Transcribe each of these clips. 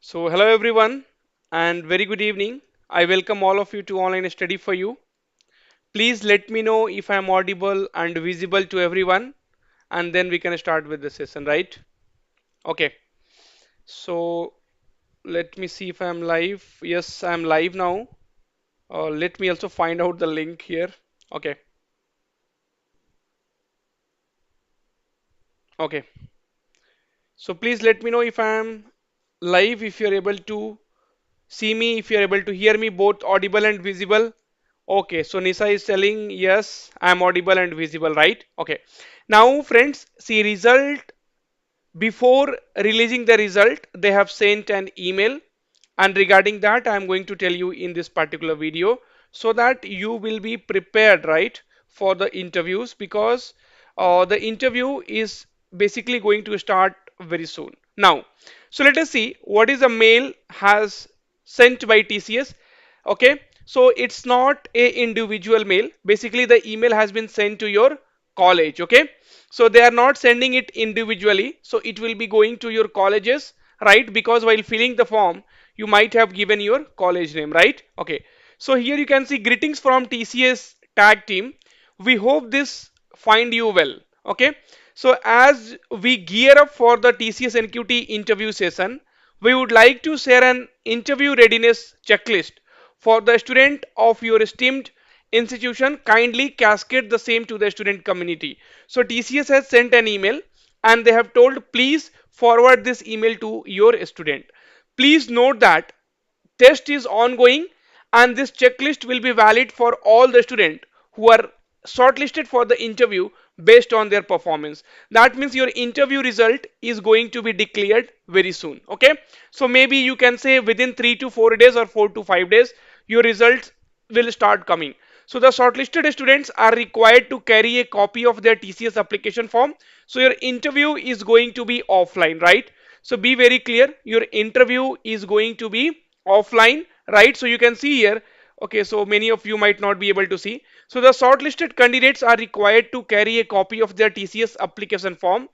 So, hello everyone, and very good evening. I welcome all of you to online study for you. Please let me know if I am audible and visible to everyone, and then we can start with the session, right? Okay, so let me see if I am live. Yes, I am live now. Let me also find out the link here. Okay, okay. So, please let me know if I am live, if you're able to see me, if you're able to hear me both audible and visible. Okay, so Nisa is telling yes, I'm audible and visible, right? Okay. Now, friends, see result. Before releasing the result, they have sent an email, and regarding that, I'm going to tell you in this particular video so that you will be prepared, right, for the interviews because the interview is basically going to start very soon. Now, so let us see what is the mail has sent by TCS. Okay, so it's not a individual mail. Basically, the email has been sent to your college. Okay, so they are not sending it individually, so it will be going to your colleges, right? Because while filling the form you might have given your college name, right? Okay, so here you can see greetings from TCS tag team. We hope this find you well. Okay, so as we gear up for the TCS NQT interview session, we would like to share an interview readiness checklist for the student of your esteemed institution. Kindly cascade the same to the student community. So TCS has sent an email and they have told please forward this email to your student. Please note that test is ongoing and this checklist will be valid for all the students who are shortlisted for the interview based on their performance. That means your interview result is going to be declared very soon. Okay, so maybe you can say within 3 to 4 days or 4 to 5 days your results will start coming. So the shortlisted students are required to carry a copy of their TCS application form. So your interview is going to be offline, right? So be very clear, your interview is going to be offline, right? So you can see here, okay, so many of you might not be able to see. So the shortlisted candidates are required to carry a copy of their TCS application form,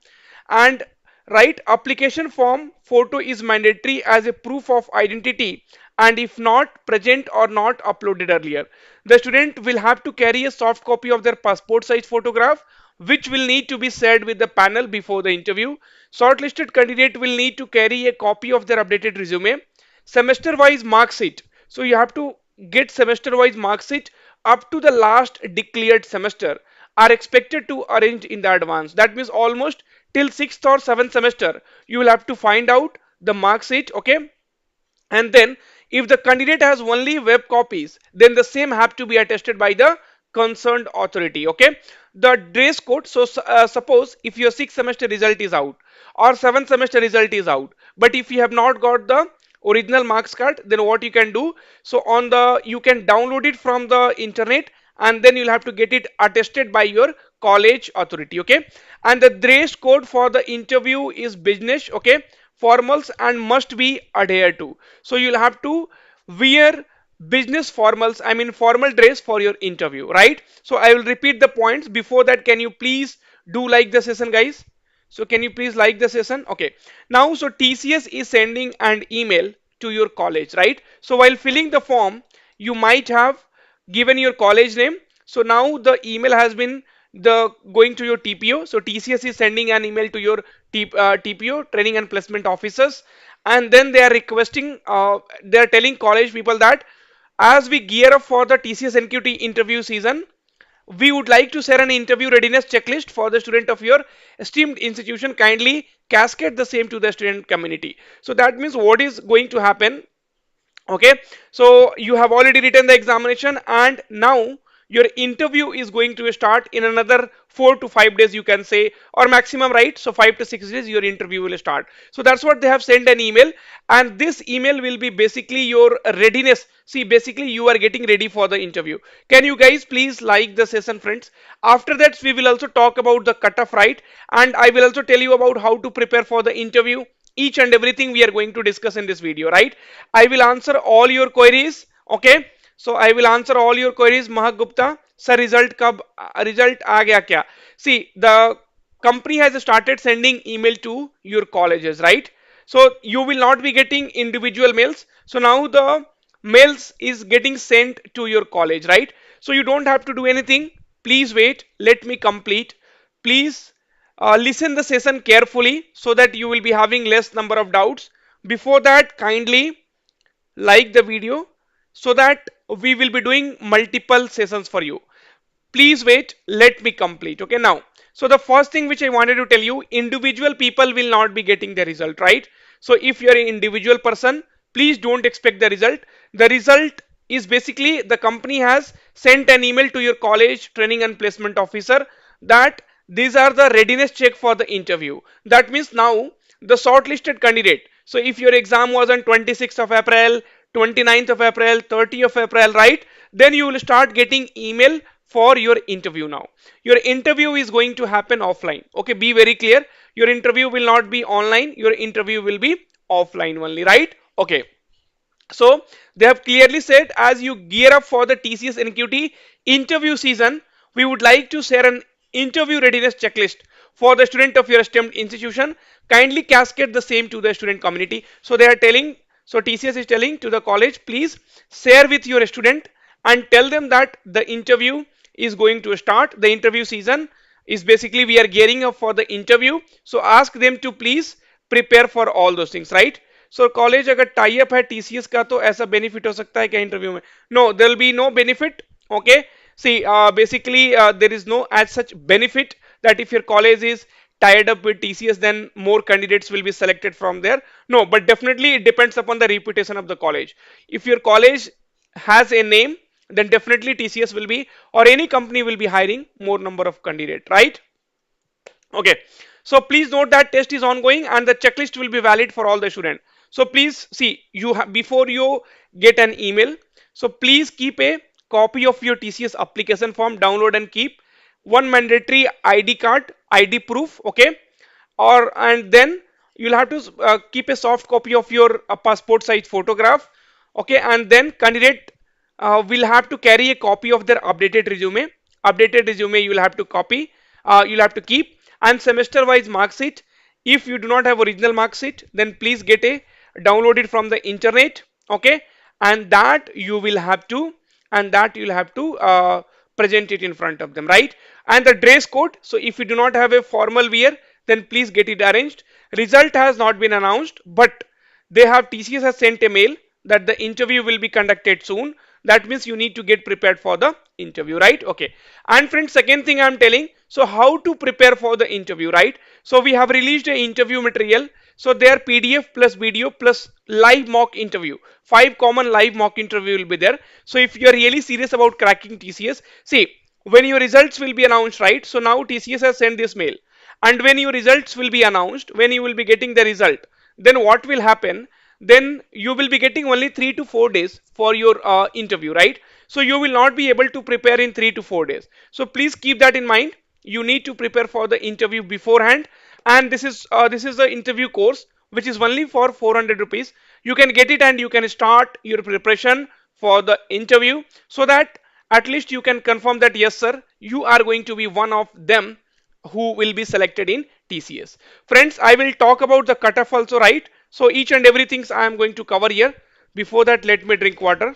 and right, application form photo is mandatory as a proof of identity, and if not present or not uploaded earlier, the student will have to carry a soft copy of their passport size photograph which will need to be shared with the panel before the interview. Shortlisted candidate will need to carry a copy of their updated resume, semester wise mark sheet. So you have to get semester wise mark sheet up to the last declared semester are expected to arrange in the advance. That means almost till 6th or 7th semester you will have to find out the mark sheet. Okay, and then if the candidate has only web copies, then the same have to be attested by the concerned authority. Okay, the dress code. So suppose if your 6th semester result is out or 7th semester result is out, but if you have not got the original marks card, then what you can do, so on the you can download it from the internet and then you'll have to get it attested by your college authority. Okay, and the dress code for the interview is business, okay, formals and must be adhered to. So you'll have to wear business formals, I mean formal dress for your interview, right? So I will repeat the points. Before that, can you please do like the session, guys? So can you please like the session? Okay, now so TCS is sending an email to your college, right? So while filling the form you might have given your college name. So now the email has been the going to your TPO. So TCS is sending an email to your TPO, training and placement officers, and then they are requesting, they are telling college people that as we gear up for the TCS NQT interview season, we would like to share an interview readiness checklist for the student of your esteemed institution. Kindly cascade the same to the student community. So that means what is going to happen. Okay, so you have already written the examination and now your interview is going to start in another 4 to 5 days, you can say, or maximum, right? So 5 to 6 days your interview will start. So that's what they have sent an email, and this email will be basically your readiness. See, basically you are getting ready for the interview. Can you guys please like the session, friends? After that we will also talk about the cutoff, right? And I will also tell you about how to prepare for the interview. Each and everything we are going to discuss in this video, right? I will answer all your queries. Okay, so I will answer all your queries. Mahak Gupta sir, result kab result aa gaya kya? See, the company has started sending email to your colleges, right? So you will not be getting individual mails. So now the mails is getting sent to your college, right? So you don't have to do anything. Please wait, let me complete. Please listen the session carefully so that you will be having less number of doubts. Before that, kindly like the video so that we will be doing multiple sessions for you. Please wait, let me complete. Okay, now, so the first thing which I wanted to tell you, individual people will not be getting the result, right? So if you're an individual person, please don't expect the result. The result is basically the company has sent an email to your college training and placement officer that these are the readiness check for the interview. That means now the shortlisted candidate. So if your exam was on 26th of April, 29th of April, 30th of April, right? Then you will start getting email for your interview now. Your interview is going to happen offline. Okay, be very clear. Your interview will not be online. Your interview will be offline only, right? Okay. So they have clearly said as you gear up for the TCS NQT interview season, we would like to share an interview readiness checklist for the student of your STEM institution. Kindly cascade the same to the student community. So they are telling, so TCS is telling to the college, please share with your student and tell them that the interview is going to start. The interview season is basically we are gearing up for the interview. So ask them to please prepare for all those things, right? So college अगर tie up है TCS का तो ऐसा benefit हो सकता है क्या interview में no there will be no benefit okay see basically there is no as such benefit that if your college is tied up with TCS then more candidates will be selected from there no but definitely it depends upon the reputation of the college if your college has a name then definitely TCS will be or any company will be hiring more number of candidate right okay so please note that test is ongoing and the checklist will be valid for all the students so please see you have before you get an email so please keep a copy of your TCS application form download and keep one mandatory ID card ID proof okay or and then you'll have to keep a soft copy of your passport size photograph okay and then candidate will have to carry a copy of their updated resume you will have to copy you'll have to keep and semester wise mark sheet if you do not have original mark sheet then please get a download it from the internet okay and that you will have to and that you'll have to present it in front of them right and the dress code so if you do not have a formal wear then please get it arranged result has not been announced but they have TCS has sent a mail that the interview will be conducted soon that means you need to get prepared for the interview right okay and friends second thing I'm telling so how to prepare for the interview right so we have released a interview material so there PDF plus video plus live mock interview 5 common live mock interview will be there so if you are really serious about cracking TCS see when your results will be announced right so now TCS has sent this mail and when your results will be announced when you will be getting the result then what will happen then you will be getting only 3 to 4 days for your interview right so you will not be able to prepare in 3 to 4 days so please keep that in mind you need to prepare for the interview beforehand and this is the interview course which is only for 400 rupees you can get it and you can start your preparation for the interview so that at least you can confirm that yes sir you are going to be one of them who will be selected in TCS. Friends, I will talk about the cutoff also, right? So each and everything I am going to cover here. Before that, let me drink water.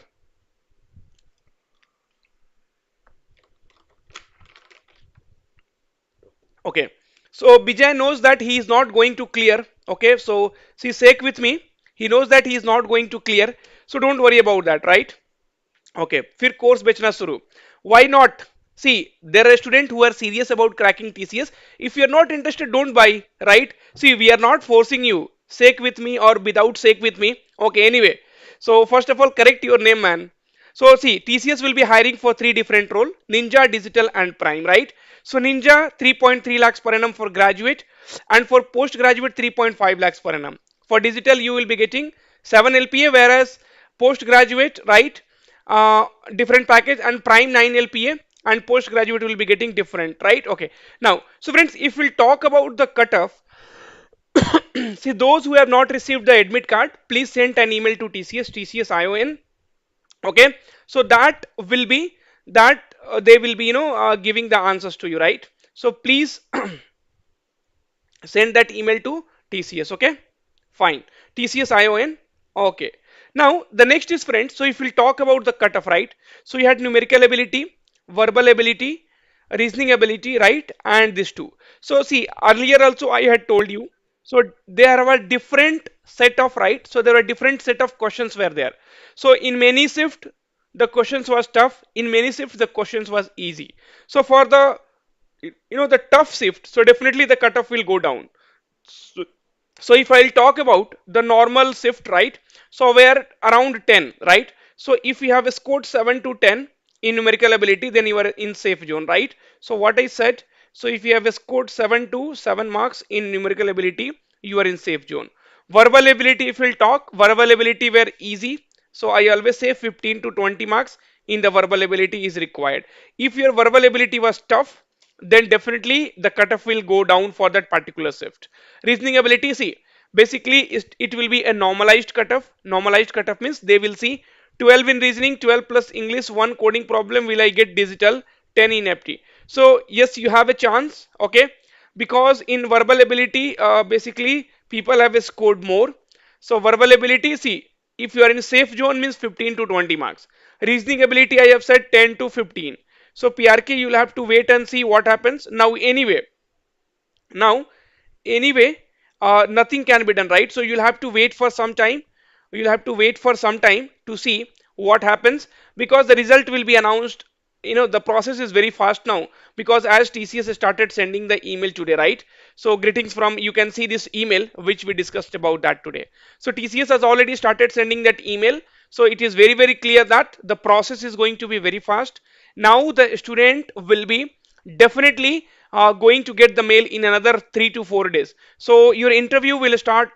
Okay. So Bijay knows that he is not going to clear. Okay. So see, sake with me. He knows that he is not going to clear. So don't worry about that, right? Okay फिर course बेचना शुरू why not see there are student who are serious about cracking TCS if you are not interested don't buy right see we are not forcing you sake with me or without sake with me okay anyway so first of all correct your name man so see TCS will be hiring for three different role ninja digital and prime right so ninja 3.3 lakhs per annum for graduate and for postgraduate 3.5 lakhs per annum for digital you will be getting 7 LPA whereas postgraduate right uh, different package and prime 9 LPA and postgraduate will be getting different right okay now so friends if we'll talk about the cutoff see those who have not received the admit card please send an email to TCS ION okay so that will be that they will be giving the answers to you right so please send that email to TCS okay Fine. TCS ION. Okay. Now the next is friends. So if we'll talk about the cutoff, right? So you had numerical ability, verbal ability, reasoning ability, right? And these two. So see, earlier also I had told you. So there were different set of right. So there were different set of questions were there. So in many shift, the questions was tough. In many shift, the questions was easy. So for the the tough shift, so definitely the cutoff will go down. So, so if I'll talk about the normal shift, right? So we're around 10, right? So if you have scored 7 to 10 in numerical ability, then you are in safe zone, right? So what I said, so if you have scored 7 to 7 marks in numerical ability, you are in safe zone. Verbal ability, if we'll talk, verbal ability were easy. So I always say 15 to 20 marks in the verbal ability is required. If your verbal ability was tough, then definitely the cutoff will go down for that particular shift. Reasoning ability, see, basically it will be a normalized cutoff. Normalized cutoff means they will see 12 in reasoning, 12 plus English, one coding problem, will I get digital, 10 in FT. So yes, you have a chance, okay, because in verbal ability, basically people have scored more. So verbal ability, see, if you are in safe zone means 15 to 20 marks. Reasoning ability, I have said 10 to 15. So PRK, you'll have to wait and see what happens. Now anyway, nothing can be done, right? So you'll have to wait for some time. You'll have to wait for some time to see what happens, because the result will be announced. The process is very fast now, because as TCS has started sending the email today, right? So greetings from, you can see this email which we discussed about that today. So TCS has already started sending that email. So it is very, very clear that the process is going to be very fast. Now the student will be definitely going to get the mail in another 3 to 4 days. So your interview will start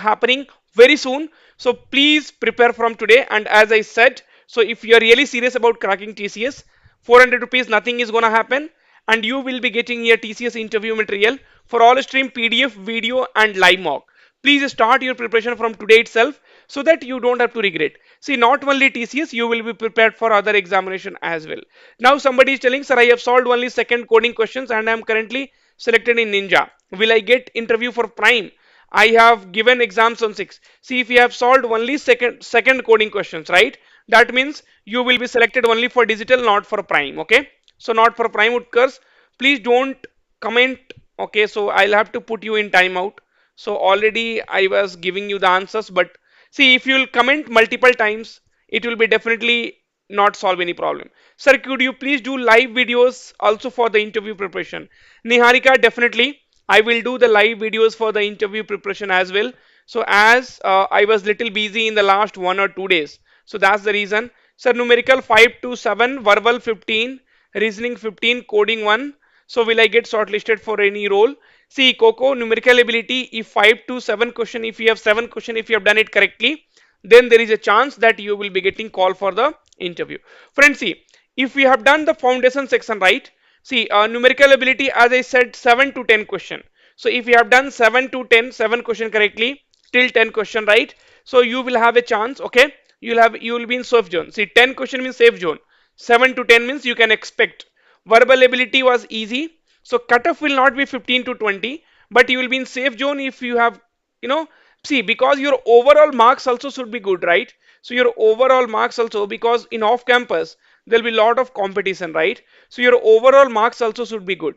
happening very soon. So please prepare from today. And as I said, so if you are really serious about cracking TCS, 400 rupees, nothing is gonna happen, and you will be getting your TCS interview material for all stream, PDF, video, and live mock. Please start your preparation from today itself, so that you don't have to regret. See, not only TCS, you will be prepared for other examination as well. Now somebody is telling, sir, I have solved only second coding questions and I am currently selected in Ninja. Will I get interview for Prime? I have given exams on 6. See, if you have solved only second coding questions, right? That means you will be selected only for digital, not for Prime. Okay. So not for Prime Utkars. Please don't comment. Okay. So I'll have to put you in timeout. So already I was giving you the answers, but see, if you'll comment multiple times, it will be definitely not solve any problem. Sir, could you please do live videos also for the interview preparation? Niharika, definitely. I will do the live videos for the interview preparation as well. So as I was little busy in the last 1 or 2 days. So that's the reason. Sir, numerical 5 to 7, verbal 15, reasoning 15, coding 1. So will I get shortlisted for any role? See, Coco, numerical ability, if 5 to 7 question, if you have 7 question, if you have done it correctly, then there is a chance that you will be getting call for the interview. Friends, see, if we have done the foundation section, right? See, numerical ability, as I said, 7 to 10 question. So if you have done 7 to 10, 7 question correctly, till 10 question, right? So you will have a chance, okay? You will be in safe zone. See, 10 question means safe zone. 7 to 10 means you can expect. Verbal ability was easy. So cutoff will not be 15 to 20, but you will be in safe zone if you have, you know, see, because your overall marks also should be good, right? So your overall marks also, because in off campus, there'll be a lot of competition, right? So your overall marks also should be good.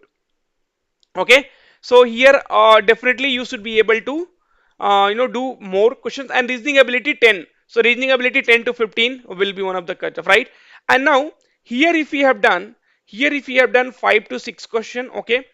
Okay, so here definitely you should be able to do more questions. And reasoning ability 10, so reasoning ability 10 to 15 will be one of the cutoff, right? And now here if we have done 5 to 6 question, okay,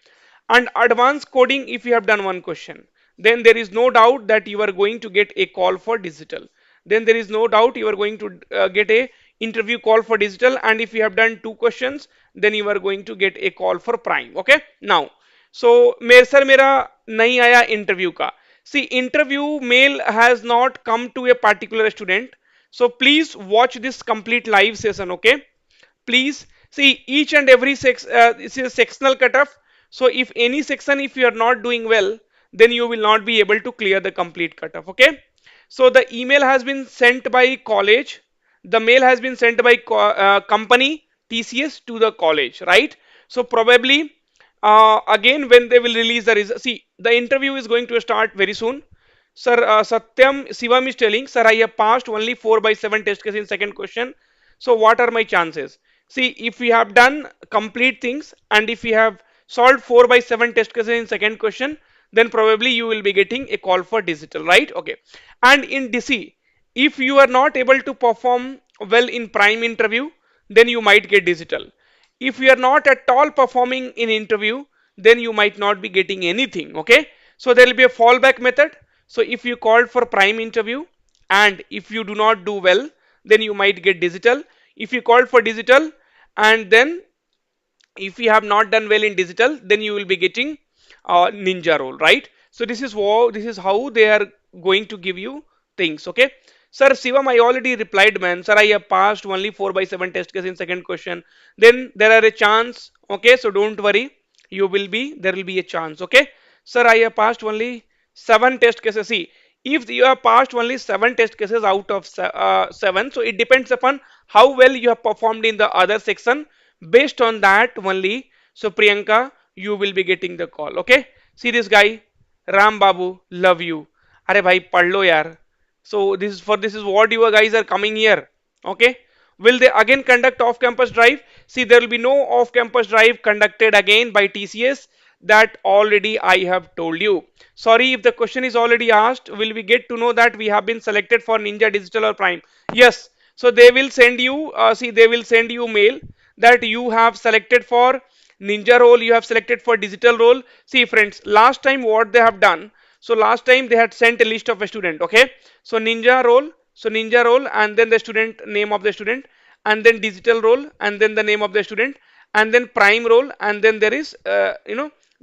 and advanced coding, if you have done one question, then there is no doubt that you are going to get a call for digital. Then there is no doubt you are going to get a interview call for digital. And if you have done two questions, then you are going to get a call for Prime. Okay, now, so मेरे sir मेरा नहीं आया interview का. See, interview mail has not come to a particular student. So please watch this complete live session. Okay, please see each and every this is a sectional cutoff. So if any section, if you are not doing well, then you will not be able to clear the complete cutoff. Okay, so the email has been sent by college, the mail has been sent by company TCS to the college, right? So probably again when they will release the result, see, the interview is going to start very soon. Sir, Satyam Shivam is telling, sir, I have passed only 4 by 7 test case in second question. So what are my chances? See, if we have done complete things and if we have solved 4 by 7 test cases in second question, then probably you will be getting a call for digital, right? Okay. And in DC, if you are not able to perform well in prime interview, then you might get digital. If you are not at all performing in interview, then you might not be getting anything. Okay, so there will be a fallback method. So if you called for prime interview and if you do not do well, then you might get digital. If you called for digital and then if you have not done well in digital, then you will be getting ninja role, right? So this is how they are going to give you things. Okay, sir, Shivam, I already replied, man. Sir, I have passed only 4 by 7 test case in second question. Then there are a chance. Okay, so don't worry, you will be there will be a chance. Okay, sir, I have passed only 7 test cases. See, if you have passed only 7 test cases out of 7, so it depends upon how well you have performed in the other section. Based on that only, so Priyanka, you will be getting the call. Okay, see this guy, Ram Babu, love you. Are bhai pad lo yaar. So this is what you guys are coming here. Okay, will they again conduct off campus drive? See, there will be no off campus drive conducted again by TCS. That already I have told you. Sorry if the question is already asked, will we get to know that we have been selected for Ninja Digital or Prime? Yes, so they will send you see, they will send you mail that you have selected for ninja role, you have selected for digital role. See friends, last time what they have done, so last time they had sent a list of a student. Okay, so ninja role and then the student name of the student, and then digital role and then the name of the student, and then prime role, and then there is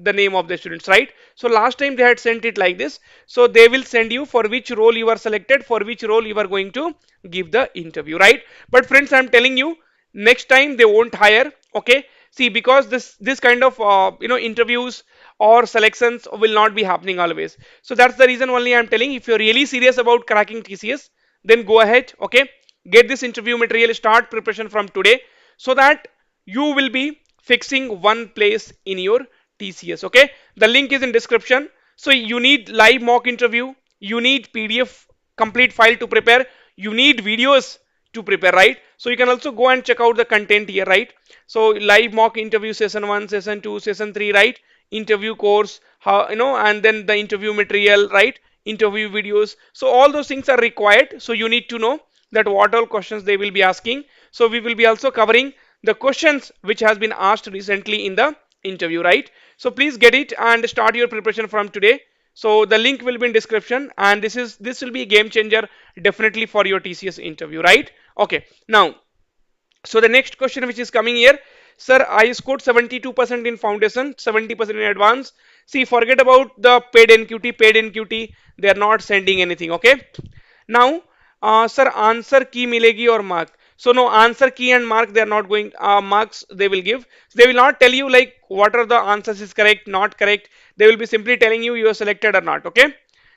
the name of the students, right? So last time they had sent it like this. So they will send you for which role you are selected, for which role you are going to give the interview, right? But friends, I'm telling you, next time they won't hire. Okay, see, because this kind of interviews or selections will not be happening always. So that's the reason only I'm telling, if you're really serious about cracking TCS, then go ahead. Okay, get this interview material, start preparation from today, so that you will be fixing one place in your TCS. Okay, the link is in description. So you need live mock interview, you need PDF complete file to prepare, you need videos to prepare, right? So you can also go and check out the content here, right? So live mock interview session 1, session 2, session 3, right? Interview course, how, and then the interview material, right? Interview videos. So all those things are required. So you need to know that what all questions they will be asking. So we will be also covering the questions which has been asked recently in the interview, right? So please get it and start your preparation from today. So the link will be in description, and this will be a game changer definitely for your TCS interview, right? Okay, now, so the next question which is coming here, sir, I scored 72% in foundation, 70% in advance. See, forget about the paid NQT, they are not sending anything. Okay, now, sir, answer key milegi or mark? So no, answer key and mark they are not going, marks they will give. They will not tell you like what are the answers is correct, not correct. They will be simply telling you you are selected or not. Okay,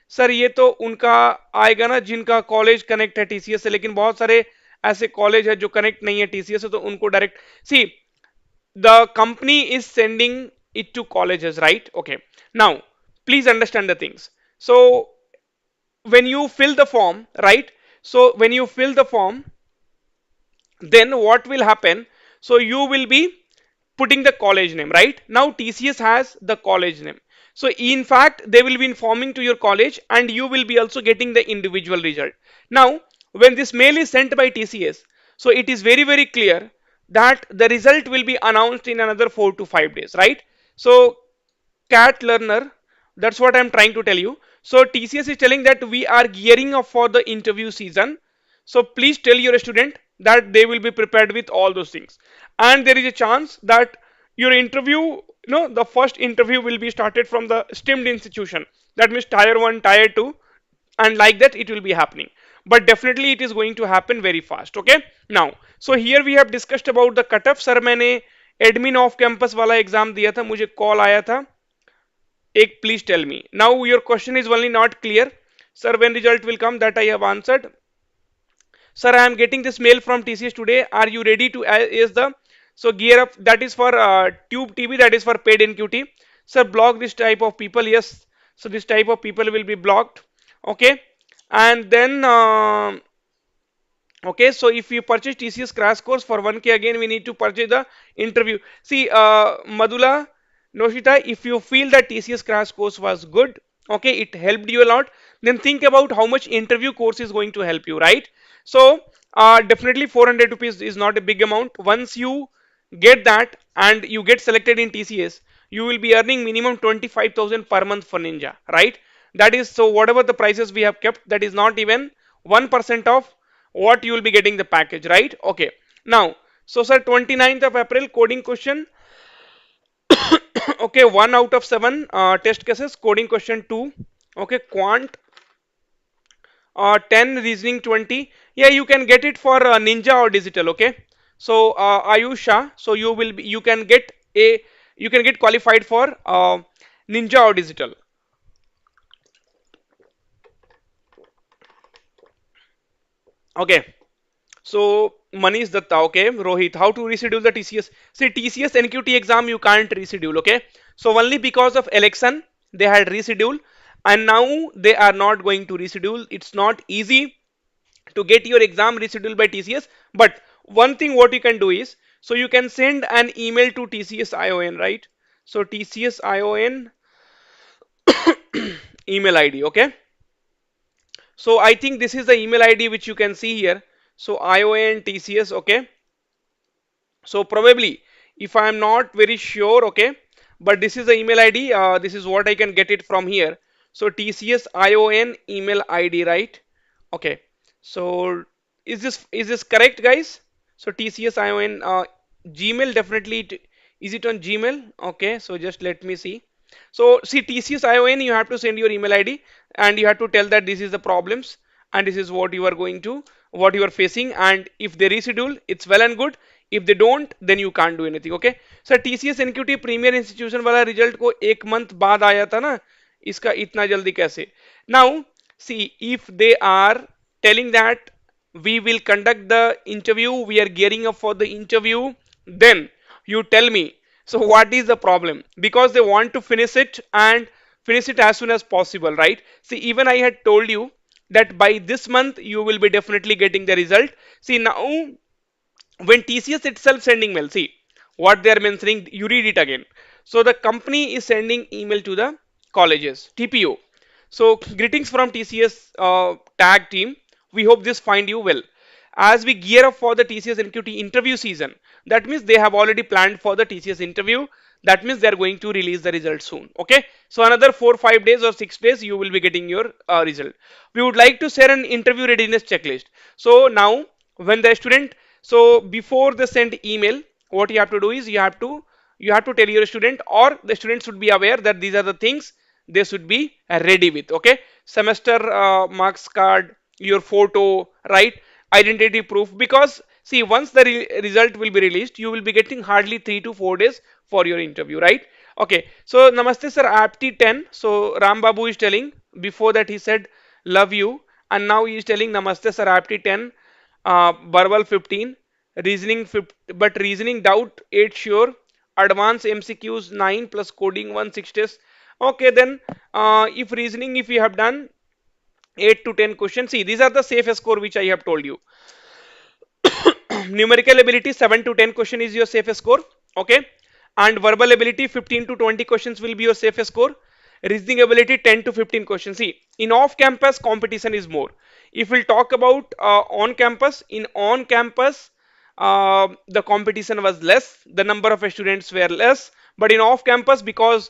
sir ये तो उनका आएगा ना जिनका college connect है TCS से, लेकिन बहुत सारे ऐसे कॉलेज है जो कनेक्ट नहीं है टीसीएस से, तो उनको direct see the company is sending it to colleges, right? Okay, now please understand the things. So when you fill the form, right? So when you fill the form, then what will happen? So you will be putting the college name, right? Now TCS has the college name. So in fact, they will be informing to your college and you will be also getting the individual result. Now, when this mail is sent by TCS, so it is very, very clear that the result will be announced in another 4 to 5 days, right? So cat learner, that's what I'm trying to tell you. So TCS is telling that we are gearing up for the interview season. So please tell your student that they will be prepared with all those things. And there is a chance that your interview, the first interview will be started from the STEMmed institution. That means tier 1, tier 2, and like that it will be happening. But definitely it is going to happen very fast. Okay, now, so here we have discussed about the cutoff. Sir, मैंने admin off campus वाला exam दिया था, मुझे call आया था एक, please tell me. Now your question is only not clear. Sir, when result will come? That I have answered. Sir, I am getting this mail from TCS today. Are you ready to is the so gear up? That is for Tube TV. That is for paid NQT. Sir, block this type of people. Yes. So this type of people will be blocked. Okay, and then okay, so if you purchase TCS crash course for 1K, again we need to purchase the interview. See, Madula, Noshita, if you feel that TCS crash course was good, okay, it helped you a lot, then think about how much interview course is going to help you, right? So, definitely 400 rupees is not a big amount. Once you get that and you get selected in TCS, you will be earning minimum 25,000 per month for Ninja, right? That is, so whatever the prices we have kept, that is not even 1% of what you will be getting the package, right? Okay, now, so sir, 29th of April coding question. Okay, 1 out of 7 test cases, coding question 2. Okay, quant 10, reasoning 20. Yeah, you can get it for Ninja or digital. Okay, so Ayusha, so you will be, you can get qualified for Ninja or digital. Okay, so Manish Datta, okay, Rohit, how to reschedule the TCS? See, TCS NQT exam you can't reschedule, okay? So only because of election they had rescheduled, and now they are not going to reschedule. It's not easy to get your exam rescheduled by TCS, but one thing what you can do is, so you can send an email to TCS ION, right? So TCS ION email ID, okay? So I think this is the email ID which you can see here. So ION TCS, okay? So probably, if I am not very sure, okay, but this is the email ID. This is what I can get it from here. So TCS ION email ID, right? Okay. So is this correct, guys? So TCS ION Gmail, definitely is it on Gmail? Okay. So just let me see. So see, TCS ION, you have to send your email ID and you have to tell that this is the problems and this is what you are going to, what you are facing, and if they reschedule, it's well and good. If they don't, then you can't do anything. Okay, sir TCS NQT premier institution वाला result को एक month बाद आया था ना, इसका इतना जल्दी कैसे? Now see, if they are telling that we will conduct the interview, we are gearing up for the interview, then you tell me, so what is the problem? Because they want to finish it and finish it as soon as possible, right? See, even I had told you that by this month you will be definitely getting the result. See, now when TCS itself sending mail, see what they are mentioning, you read it again. So the company is sending email to the colleges, TPO. So greetings from TCS tag team. We hope this find you well. As we gear up for the TCS NQT interview season, that means they have already planned for the TCS interview. That means they are going to release the result soon. Okay, so another 4 5 days or 6 days you will be getting your result. We would like to share an interview readiness checklist. So now when the student, so before they send email, what you have to do is you have to tell your student, or the student should be aware that these are the things they should be ready with. Okay, semester marks card, your photo, right, identity proof, because see, once the result will be released, you will be getting hardly 3 to 4 days for your interview, right? Okay, so namaste sir, apti 10. So Ram Babu is telling, before that he said love you, and now he is telling namaste sir, apti 10, verbal 15, reasoning 50, but reasoning doubt 8 sure, advanced MCQs 9 plus coding 1 6 test. Okay, then if reasoning, if you have done 8 to 10 questions, see, these are the safe score which I have told you. Numerical ability 7 to 10 question is your safe score. Okay, and verbal ability 15 to 20 questions will be your safe score. Reasoning ability 10 to 15 questions. See, in off campus competition is more. If we'll talk about on campus, in on campus the competition was less, the number of students were less, but in off campus, because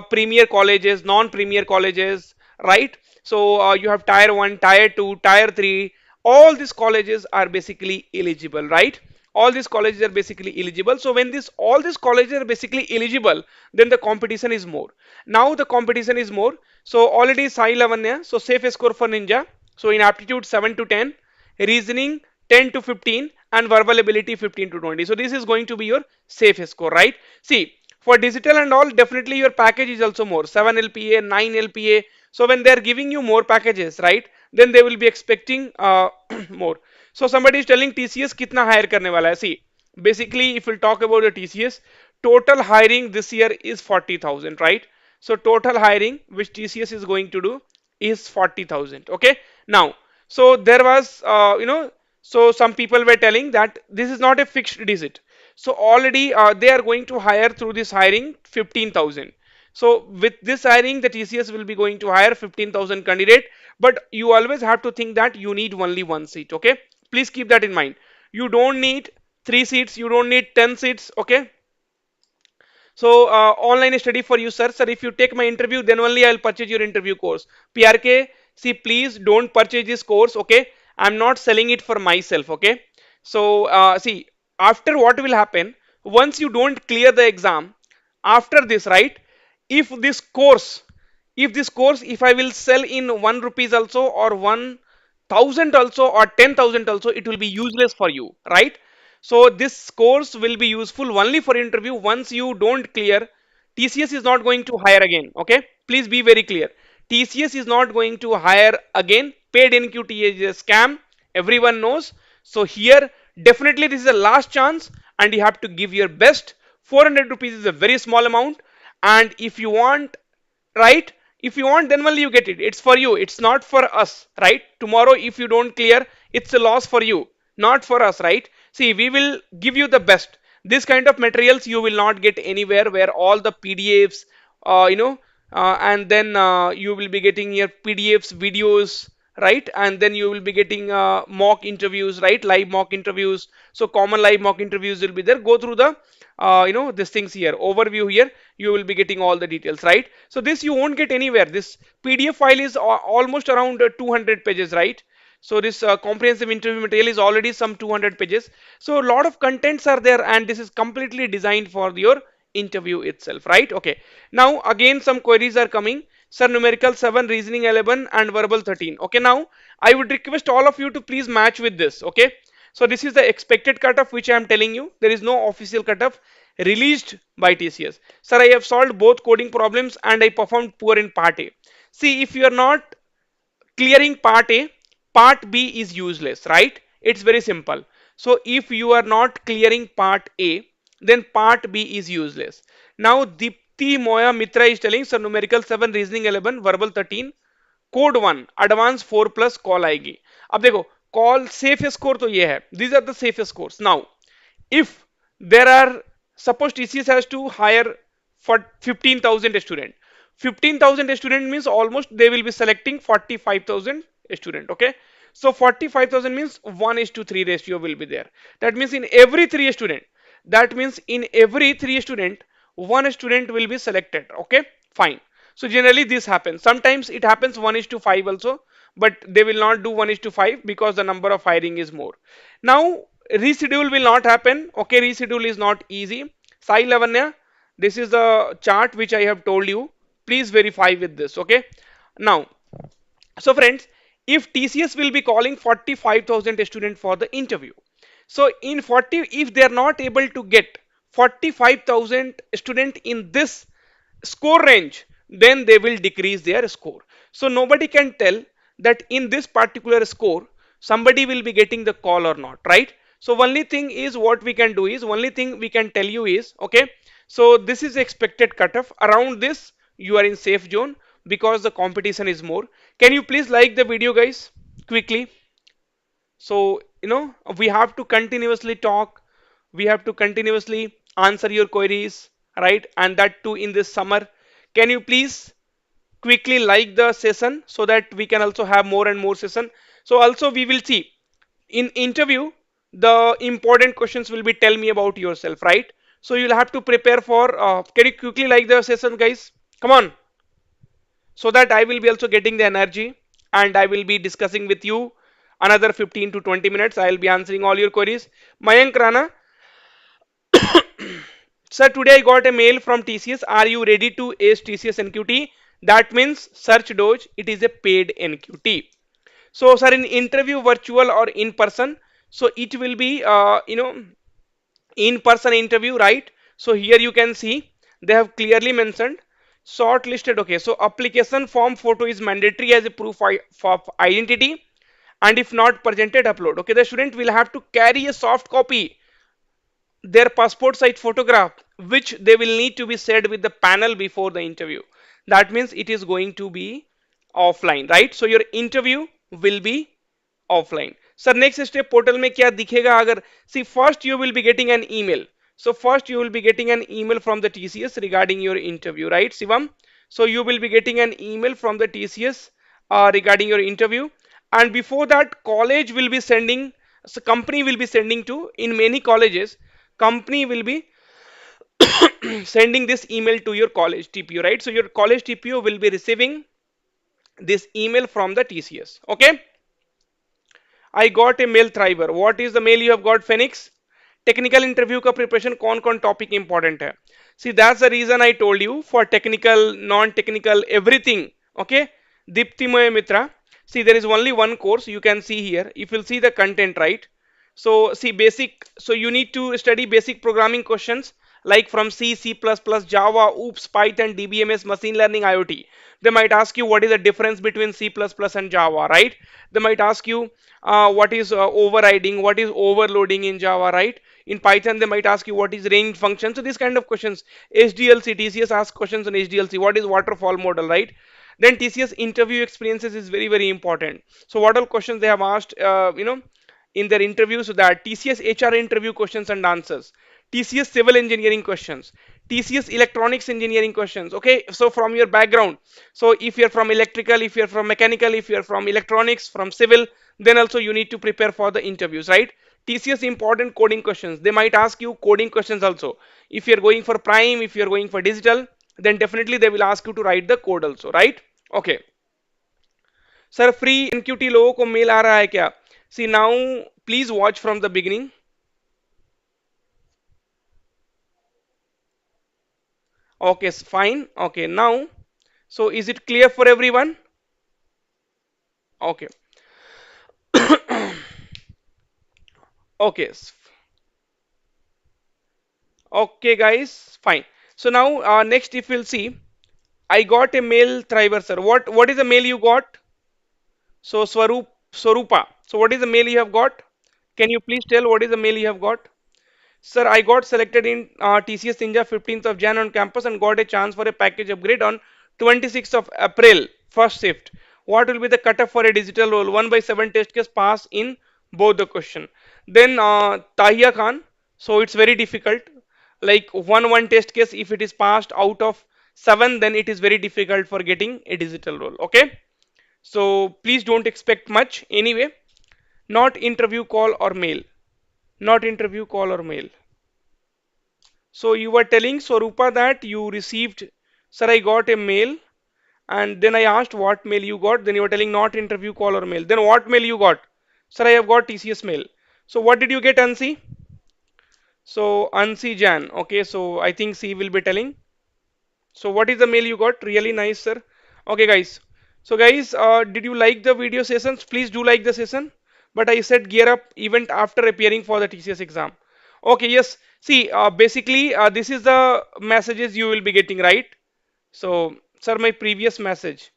premier colleges, non premier colleges, right? So you have tier 1, tier 2, tier 3, all these colleges are basically eligible, right? All these colleges are basically eligible. So when this all these colleges are basically eligible, then the competition is more. Now the competition is more. So already Sai Lavanya, so safe score for Ninja. So in aptitude 7 to 10, reasoning 10 to 15, and verbal ability 15 to 20. So this is going to be your safe score, right? See, for digital and all, definitely your package is also more, 7 LPA, 9 LPA. So when they are giving you more packages, right, then they will be expecting more. So somebody is telling TCS kitna hire karne wala hai. See, basically if we'll talk about the TCS, total hiring this year is 40,000, right? So total hiring which TCS is going to do is 40,000. Okay. Now, so there was, so some people were telling that this is not a fixed digit. So already they are going to hire through this hiring 15,000. So with this hiring, the TCS will be going to hire 15,000 candidate. But you always have to think that you need only one seat. Okay. Please keep that in mind. You don't need three seats. You don't need 10 seats. Okay. So online study for you, sir. Sir, if you take my interview, then only I'll purchase your interview course. PRK, see, please don't purchase this course. Okay, I'm not selling it for myself. Okay, so see, after what will happen once you don't clear the exam, after this, right? If this course, if I will sell in 1 rupees also or 1,000 also or 10,000 also, it will be useless for you, right? So this course will be useful only for interview. Once you don't clear, TCS is not going to hire again. Okay, please be very clear. TCS is not going to hire again. Paid NQT is a scam. Everyone knows. So here, definitely this is the last chance, and you have to give your best. 400 rupees is a very small amount, and if you want, right, if you want, then only you get it. It's for you, it's not for us, right? Tomorrow if you don't clear, it's a loss for you, not for us, right? See, we will give you the best. This kind of materials you will not get anywhere, where all the PDFs, and then you will be getting your PDFs, videos, right? And then you will be getting mock interviews, right? Live mock interviews. So common live mock interviews will be there. Go through the these things here, overview here. You will be getting all the details, right? So this you won't get anywhere. This PDF file is almost around 200 pages, right? So this comprehensive interview material is already some 200 pages. So a lot of contents are there, and this is completely designed for your interview itself, right? Okay. Now again some queries are coming. Sir, numerical 7, reasoning 11, and verbal 13. Okay. Now I would request all of you to please match with this. Okay. So this is the expected cutoff which I am telling you. There is no official cutoff released by TCS. Sir, I have solved both coding problems and I performed poor in part A. See, if you are not clearing part A, part B is useless, right? It's very simple. So if you are not clearing part A, then part B is useless. Now Dipti Moya Mitra is telling, sir, numerical 7, reasoning 11, verbal 13, code 1, advance 4 plus call आएगी. अब देखो, call safe score तो ये है. These are the safe scores. Now if there are, suppose TCS has to hire for 15,000 student, 15,000 student means almost they will be selecting 45,000 student. Okay, so 45,000 means 1 is to 3 ratio will be there. That means in every 3 student, that means in every 3 student, one student will be selected. Okay, fine. So generally this happens. Sometimes it happens 1 is to 5 also, but they will not do 1 is to 5 because the number of hiring is more. Now reschedule will not happen. Okay, reschedule is not easy. Sai Lavanya, this is the chart which I have told you. Please verify with this. Okay. Now, so friends, if TCS will be calling 45,000 students for the interview, so in 40, if they are not able to get 45,000 student in this score range, then they will decrease their score. So nobody can tell that in this particular score somebody will be getting the call or not, right? So only thing is, what we can do is, only thing we can tell you is, okay, so this is expected cutoff. Around this you are in safe zone because the competition is more. Can you please like the video, guys, quickly? So we have to continuously talk, we have to continuously answer your queries, right? And that too in this summer. Can you please quickly like the session so that we can also have more and more session? So also we will see in interview, the important questions will be, tell me about yourself, right? So you'll have to prepare for can you quickly like the session, guys? Come on, so that I will be also getting the energy, and I will be discussing with you another 15 to 20 minutes. I will be answering all your queries. Mayank Rana, sir, today I got a mail from TCS. Are you ready to ace TCS NQT? That means search Doge. It is a paid NQT. So, sir, in interview, virtual or in person? So it will be, in person interview, right? So here you can see they have clearly mentioned shortlisted. Okay, so application form photo is mandatory as a proof of identity, and if not presented, upload. Okay, the student will have to carry a soft copy, their passport size photograph, which they will need to be shared with the panel before the interview. That means it is going to be offline, right? So your interview will be offline. Sir, next step portal में क्या दिखेगा अगर, see first you will be getting an email. So first you will be getting an email from the TCS regarding your interview, right, Shivam? So you will be getting an email from the TCS regarding your interview, and before that college will be sending, so company will be sending to, in many colleges company will be sending this email to your college TPO, right? So your college TPO will be receiving this email from the TCS. Okay, I got a mail thriver. What is the mail you have got, Phoenix? Technical interview का preparation कौन कौन topic important है? See that's the reason I told you for technical non technical everything. Okay, Diptimoy Mitra, see there is only one course you can see here. If you'll see the content, right? So see basic, so you need to study basic programming questions like from C, C++, Java, OOPS, Python, DBMS, machine learning, IoT. They might ask you what is the difference between C++ and Java, right? They might ask you what is overriding, what is overloading in Java, right? In Python, they might ask you what is range function. So these kind of questions. HDLC, TCS asks questions on HDLC. What is waterfall model, right? Then TCS interview experiences is very, very important. So what all questions they have asked, in their interviews, so that TCS HR interview questions and answers, TCS civil engineering questions, TCS electronics engineering questions. Okay, so from your background, so if you're from electrical, if you're from mechanical, if you're from electronics, from civil, then also you need to prepare for the interviews, right? TCS important coding questions. They might ask you coding questions also. If you're going for prime, if you're going for digital, then definitely they will ask you to write the code also, right? Okay. Sir free NQT लोगों को mail आ रहा है क्या? See now please watch from the beginning. Okay, fine. Okay, now, so is it clear for everyone? Okay. Okay. Okay, guys, fine. So now, next, if you'll see, I got a mail thriver, sir. What is the mail you got? So Swarupa. So what is the mail you have got? Can you please tell what is the mail you have got? Sir, I got selected in TCS Ninja 15th of Jan on campus and got a chance for a package upgrade on 26th of April, first shift. What will be the cutoff for a digital role? 1 by 7 test case pass in both the question. Then Tahia Khan, so it's very difficult. Like one test case, if it is passed out of 7, then it is very difficult for getting a digital role. Okay, so please don't expect much. Anyway, not interview call or mail. Not interview call or mail. So you were telling Swarupa that you received, sir, I got a mail, and then I asked what mail you got. Then you were telling not interview call or mail. Then what mail you got? Sir, I have got TCS mail. So what did you get, Ansi? So Ansi Jan. Okay, so I think C will be telling. So what is the mail you got? Really nice, sir. Okay, guys. So guys, did you like the video sessions? Please do like the session. But I said gear up event after appearing for the TCS exam. Okay, yes. See, basically, this is the messages you will be getting, right? So, sir, my previous message.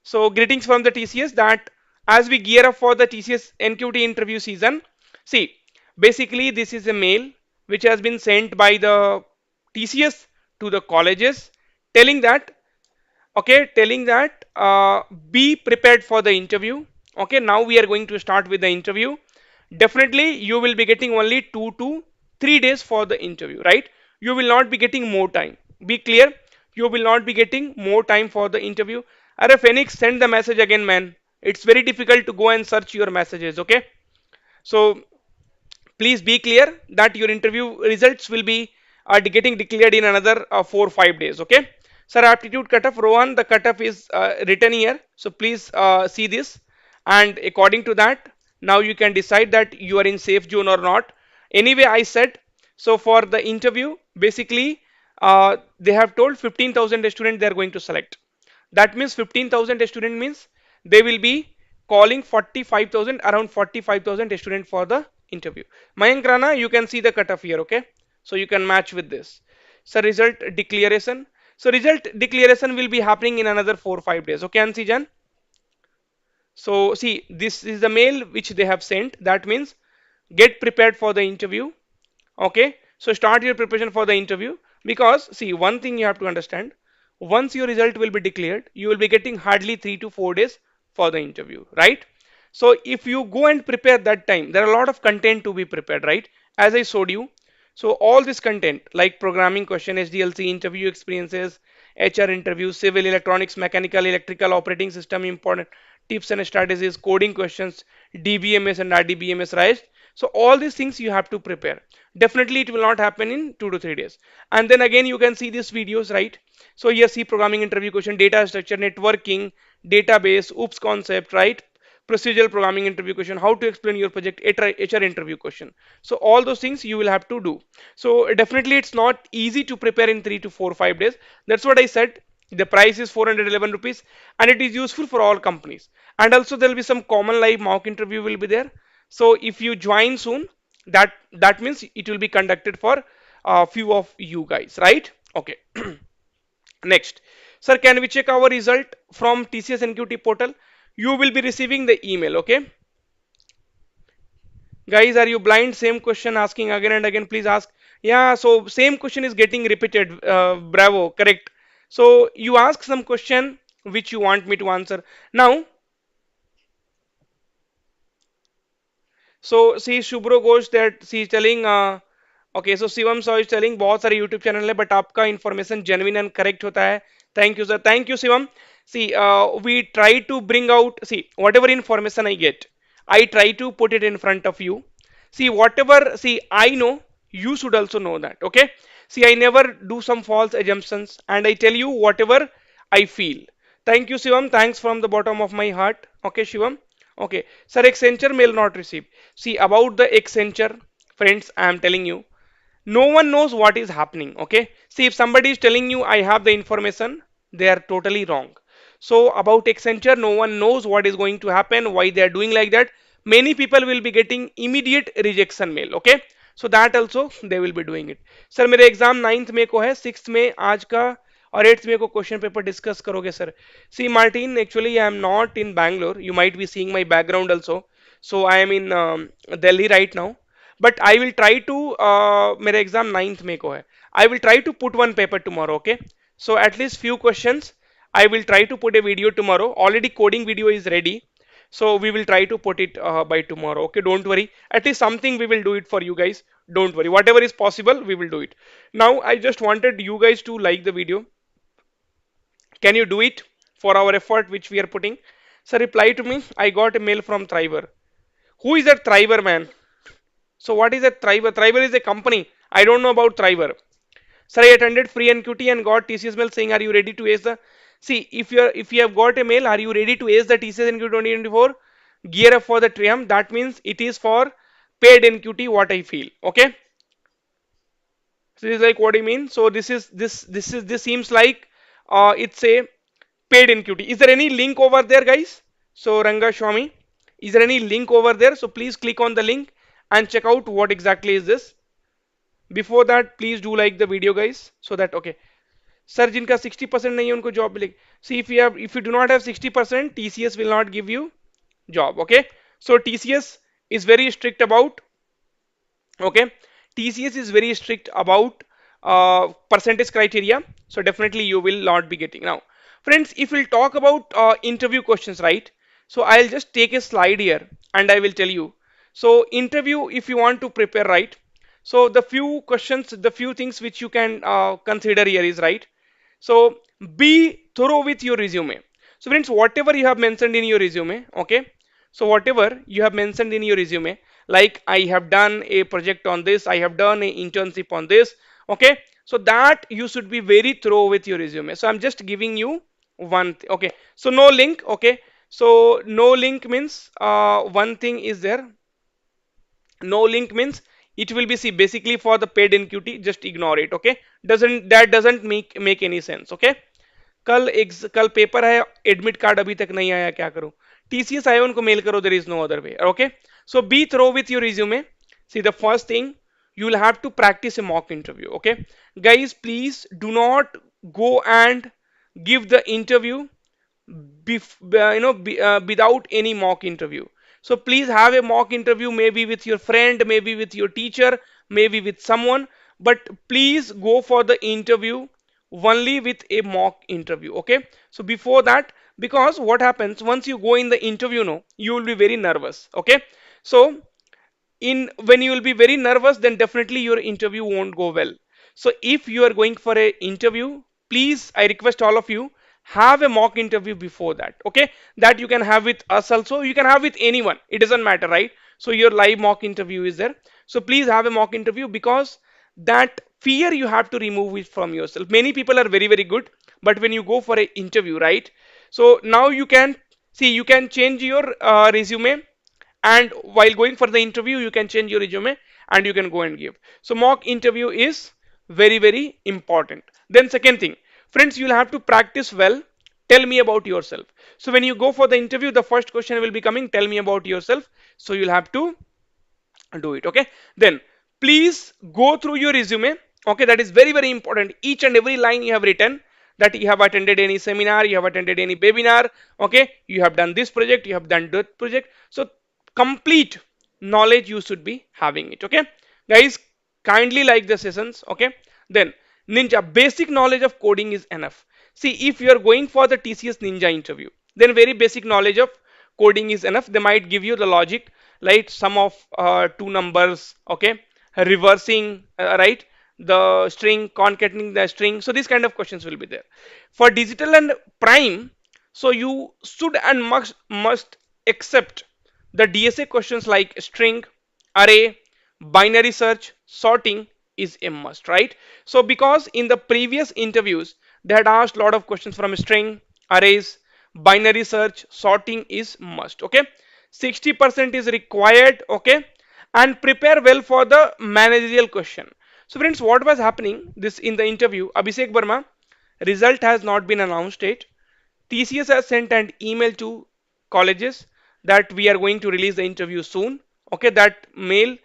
So, greetings from the TCS that as we gear up for the TCS NQT interview season, see, basically, this is a mail which has been sent by the TCS to the colleges telling that, okay, telling that be prepared for the interview. Okay, now we are going to start with the interview. Definitely you will be getting only 2 to 3 days for the interview, right? You will not be getting more time. Be clear, you will not be getting more time for the interview. Are Phoenix, send the message again, man. It's very difficult to go and search your messages. Okay, so please be clear that your interview results will be getting declared in another 4 or 5 days. Okay, sir, aptitude cutoff, Rohan, the cutoff is written here, so please see this, and according to that now you can decide that you are in safe zone or not. Anyway, I said, so for the interview basically they have told 15,000 students they are going to select. That means 15,000 student means they will be calling 45,000, around 45,000 student for the interview. Mayank Rana, you can see the cutoff here, okay? So you can match with this. So result declaration. So result declaration will be happening in another 4 or 5 days. Okay, Ansi Jan? So see, this is the mail which they have sent. That means get prepared for the interview. Okay, so start your preparation for the interview, because see, one thing you have to understand, once your result will be declared, you will be getting hardly 3 to 4 days for the interview, right? So if you go and prepare that time, there are a lot of content to be prepared, right? As I showed you. So all this content like programming question, SDLC, interview experiences, HR interviews, civil, electronics, mechanical, electrical, operating system, important tips and strategies, coding questions, DBMS and RDBMS, right? So all these things you have to prepare. Definitely it will not happen in 2 to 3 days. And then again you can see these videos, right? So here see programming interview question, data structure, networking, database, OOPS concept, right? Procedural programming interview question, how to explain your project, HR interview question. So all those things you will have to do. So definitely it's not easy to prepare in 3 to 4 5 days. That's what I said. The price is 411 rupees and it is useful for all companies. And also there will be some common live mock interview will be there. So if you join soon, that means it will be conducted for a few of you guys, right? Okay. Next, sir, can we check our result from TCS NQT portal? You will be receiving the email, okay? Guys, are you blind? Same question asking again and again. Please ask. Yeah, so same question is getting repeated. Bravo, correct. So you ask some question which you want me to answer. Now, so see Shubhro Ghosh that she's telling okay, so Shivam Saw is telling बहुत सारे YouTube channel है but आपका information genuine and correct होता है. Thank you sir. Thank you Shivam. See, we try to bring out, see, whatever information I get, I try to put it in front of you. See, whatever, see, I know, you should also know that, okay? See, I never do some false assumptions and I tell you whatever I feel. Thank you Shivam. Thanks from the bottom of my heart. Okay Shivam. Okay, sir, Accenture mail not received. See, about the Accenture, friends, I am telling you, no one knows what is happening. Okay, see, if somebody is telling you I have the information, they are totally wrong. So, about Accenture, no one knows what is going to happen, why they are doing like that. Many people will be getting immediate rejection mail. Okay, so that also they will be doing it. Sir मेरे exam 9th में को है, 6th में आज का और 8th में को क्वेश्चन पेपर डिस्कस करोगे sir? See, Martin, actually I am not in Bangalore. You might be seeing my background also. So I am in Delhi right now. But I will try to मेरा exam 9th में को है. I will try to put one paper tomorrow. Okay. So at least few questions. I will try to put a video tomorrow. Already coding video is ready. So we will try to put it by tomorrow. Okay, don't worry. At least something we will do it for you guys. Don't worry. Whatever is possible, we will do it. Now I just wanted you guys to like the video. Can you do it for our effort which we are putting? So reply to me. I got a mail from Thriver. Who is that Thriver man? So what is that Thriver? Thriver is a company. I don't know about Thriver. Sir, I attended free NQT and got TCS mail saying, are you ready to ace the? See, if you have got a mail, are you ready to ace the TCS NQT 2024? Gear up for the triumph. That means it is for paid NQT. What I feel. Okay. So this is like what do you mean? So this seems like it's a paid NQT. Is there any link over there, guys? So Ranga Swami, is there any link over there? So please click on the link and check out what exactly is this. Before that, please do like the video, guys, so that okay. Sir, जिनका 60% नहीं है उनको job मिलेगी. See, if you do not have 60%, TCS will not give you job. Okay. So TCS is very strict about, okay, TCS is very strict about percentage criteria, so definitely you will not be getting. Now friends, if we'll talk about interview questions, right? So I'll just take a slide here and I will tell you. So interview, if you want to prepare, right? So the few questions, the few things which you can consider here is, right, so be thorough with your resume. So friends, whatever you have mentioned in your resume, okay, so whatever you have mentioned in your resume, like I have done a project on this, I have done a internship on this, okay, so that you should be very thorough with your resume. So I'm just giving you one okay, so no link. Okay, so no link means one thing is there. No link means it will be, see, basically for the paid NQT, just ignore it. Okay, doesn't make any sense. Okay, कल paper है, admit card अभी तक नहीं आया, क्या करूं? TCS आया उनको मेल करो, there is no other way. Okay, so be through with your resume. See, the first thing, you will have to practice a mock interview. Okay, guys, please do not go and give the interview without any mock interview. So please have a mock interview, maybe with your friend, maybe with your teacher, maybe with someone, but please go for the interview only with a mock interview. Okay, so before that, because what happens once you go in the interview, no, you will be very nervous. Okay, so in when you will be very nervous, then definitely your interview won't go well. So if you are going for a interview, please, I request all of you, have a mock interview before that. Okay, that you can have with us also, you can have with anyone, it doesn't matter, right? So your live mock interview is there, so please have a mock interview, because that fear you have to remove it from yourself. Many people are very very good, but when you go for an interview, right, so now you can see, you can change your resume, and while going for the interview you can change your resume and you can go and give. So mock interview is very very important. Then second thing, friends, you'll have to practice well. Tell me about yourself. So when you go for the interview, the first question will be coming, tell me about yourself. So you'll have to do it. Okay, then please go through your resume. Okay, that is very very important. Each and every line you have written, that you have attended any seminar, you have attended any webinar, okay, you have done this project, you have done that project. So complete knowledge you should be having it. Okay, guys, kindly like the sessions. Okay, then ninja, basic knowledge of coding is enough. See, if you are going for the TCS ninja interview, then very basic knowledge of coding is enough. They might give you the logic, right, sum of two numbers, okay, reversing, right, the string, concatenating the string. So these kind of questions will be there. For digital and prime, so you should and must accept the DSA questions like string, array, binary search, sorting is a must, right? So because in the previous interviews they had asked a lot of questions from string, arrays, binary search, sorting is must. Okay, 60% is required. Okay, and prepare well for the managerial question. So friends, what was happening this in the interview, Abhishek Verma, result has not been announced yet. TCS has sent an email to colleges that we are going to release the interview soon. Okay, that mail,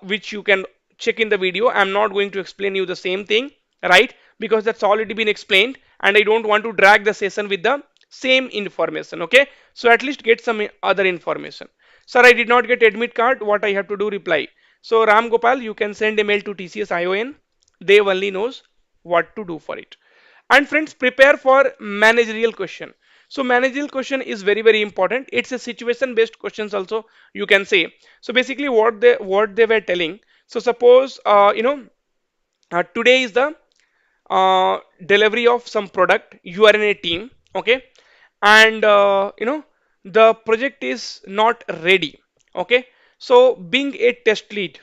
which you can check in the video. I'm not going to explain you the same thing, right? Because that's already been explained, and I don't want to drag the session with the same information. Okay, so at least get some other information. Sir, I did not get admit card. What I have to do? Reply. So Ram Gopal, you can send a mail to TCS ION. They only knows what to do for it. And friends, prepare for managerial question. So managerial question is very very important. It's a situation based questions also, you can say. So basically what they were telling, so suppose today is the delivery of some product, you are in a team, okay, and the project is not ready. Okay, so being a test lead,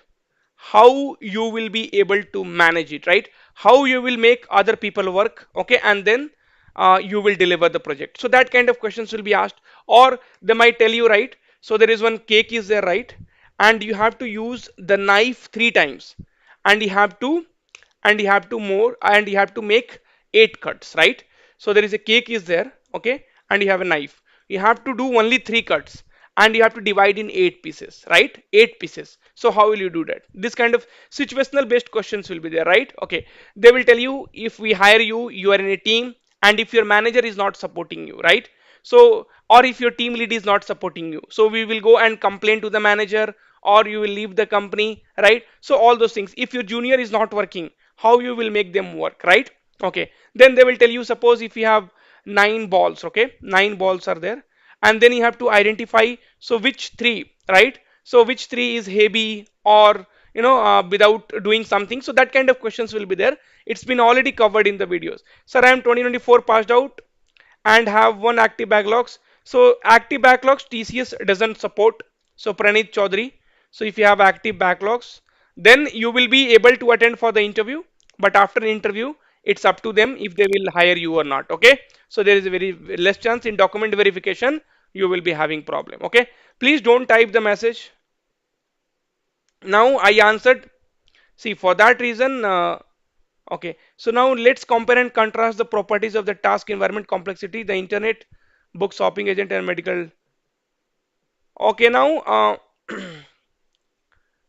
how you will be able to manage it, right? How you will make other people work, okay, and then you will deliver the project. So that kind of questions will be asked. Or they might tell you, right, so there is one cake is there, right, and you have to use the knife three times, and you have to make eight cuts, right? So there is a cake is there, okay, and you have a knife, you have to do only three cuts, and you have to divide in eight pieces, right? Eight pieces. So how will you do that? This kind of situational based questions will be there, right? Okay, they will tell you, if we hire you, you are in a team, and if your manager is not supporting you, right? So, or if your team lead is not supporting you, so we will go and complain to the manager, or you will leave the company, right? So all those things, if your junior is not working, how you will make them work, right? Okay, then they will tell you, suppose if you have nine balls, okay, nine balls are there, and then you have to identify, so which three, right? So which three is heavy, or without doing something. So that kind of questions will be there. It's been already covered in the videos. Sir, I am 2024 passed out and have one active backlogs. So active backlogs TCS doesn't support. So Pranit Chaudhary, so if you have active backlogs, then you will be able to attend for the interview. But after the interview, it's up to them if they will hire you or not. Okay, so there is a very less chance in document verification you will be having problem. Okay, please don't type the message. Now I answered. See, for that reason, okay, so now let's compare and contrast the properties of the task environment complexity, the internet, book, shopping agent, and medical. Okay, now,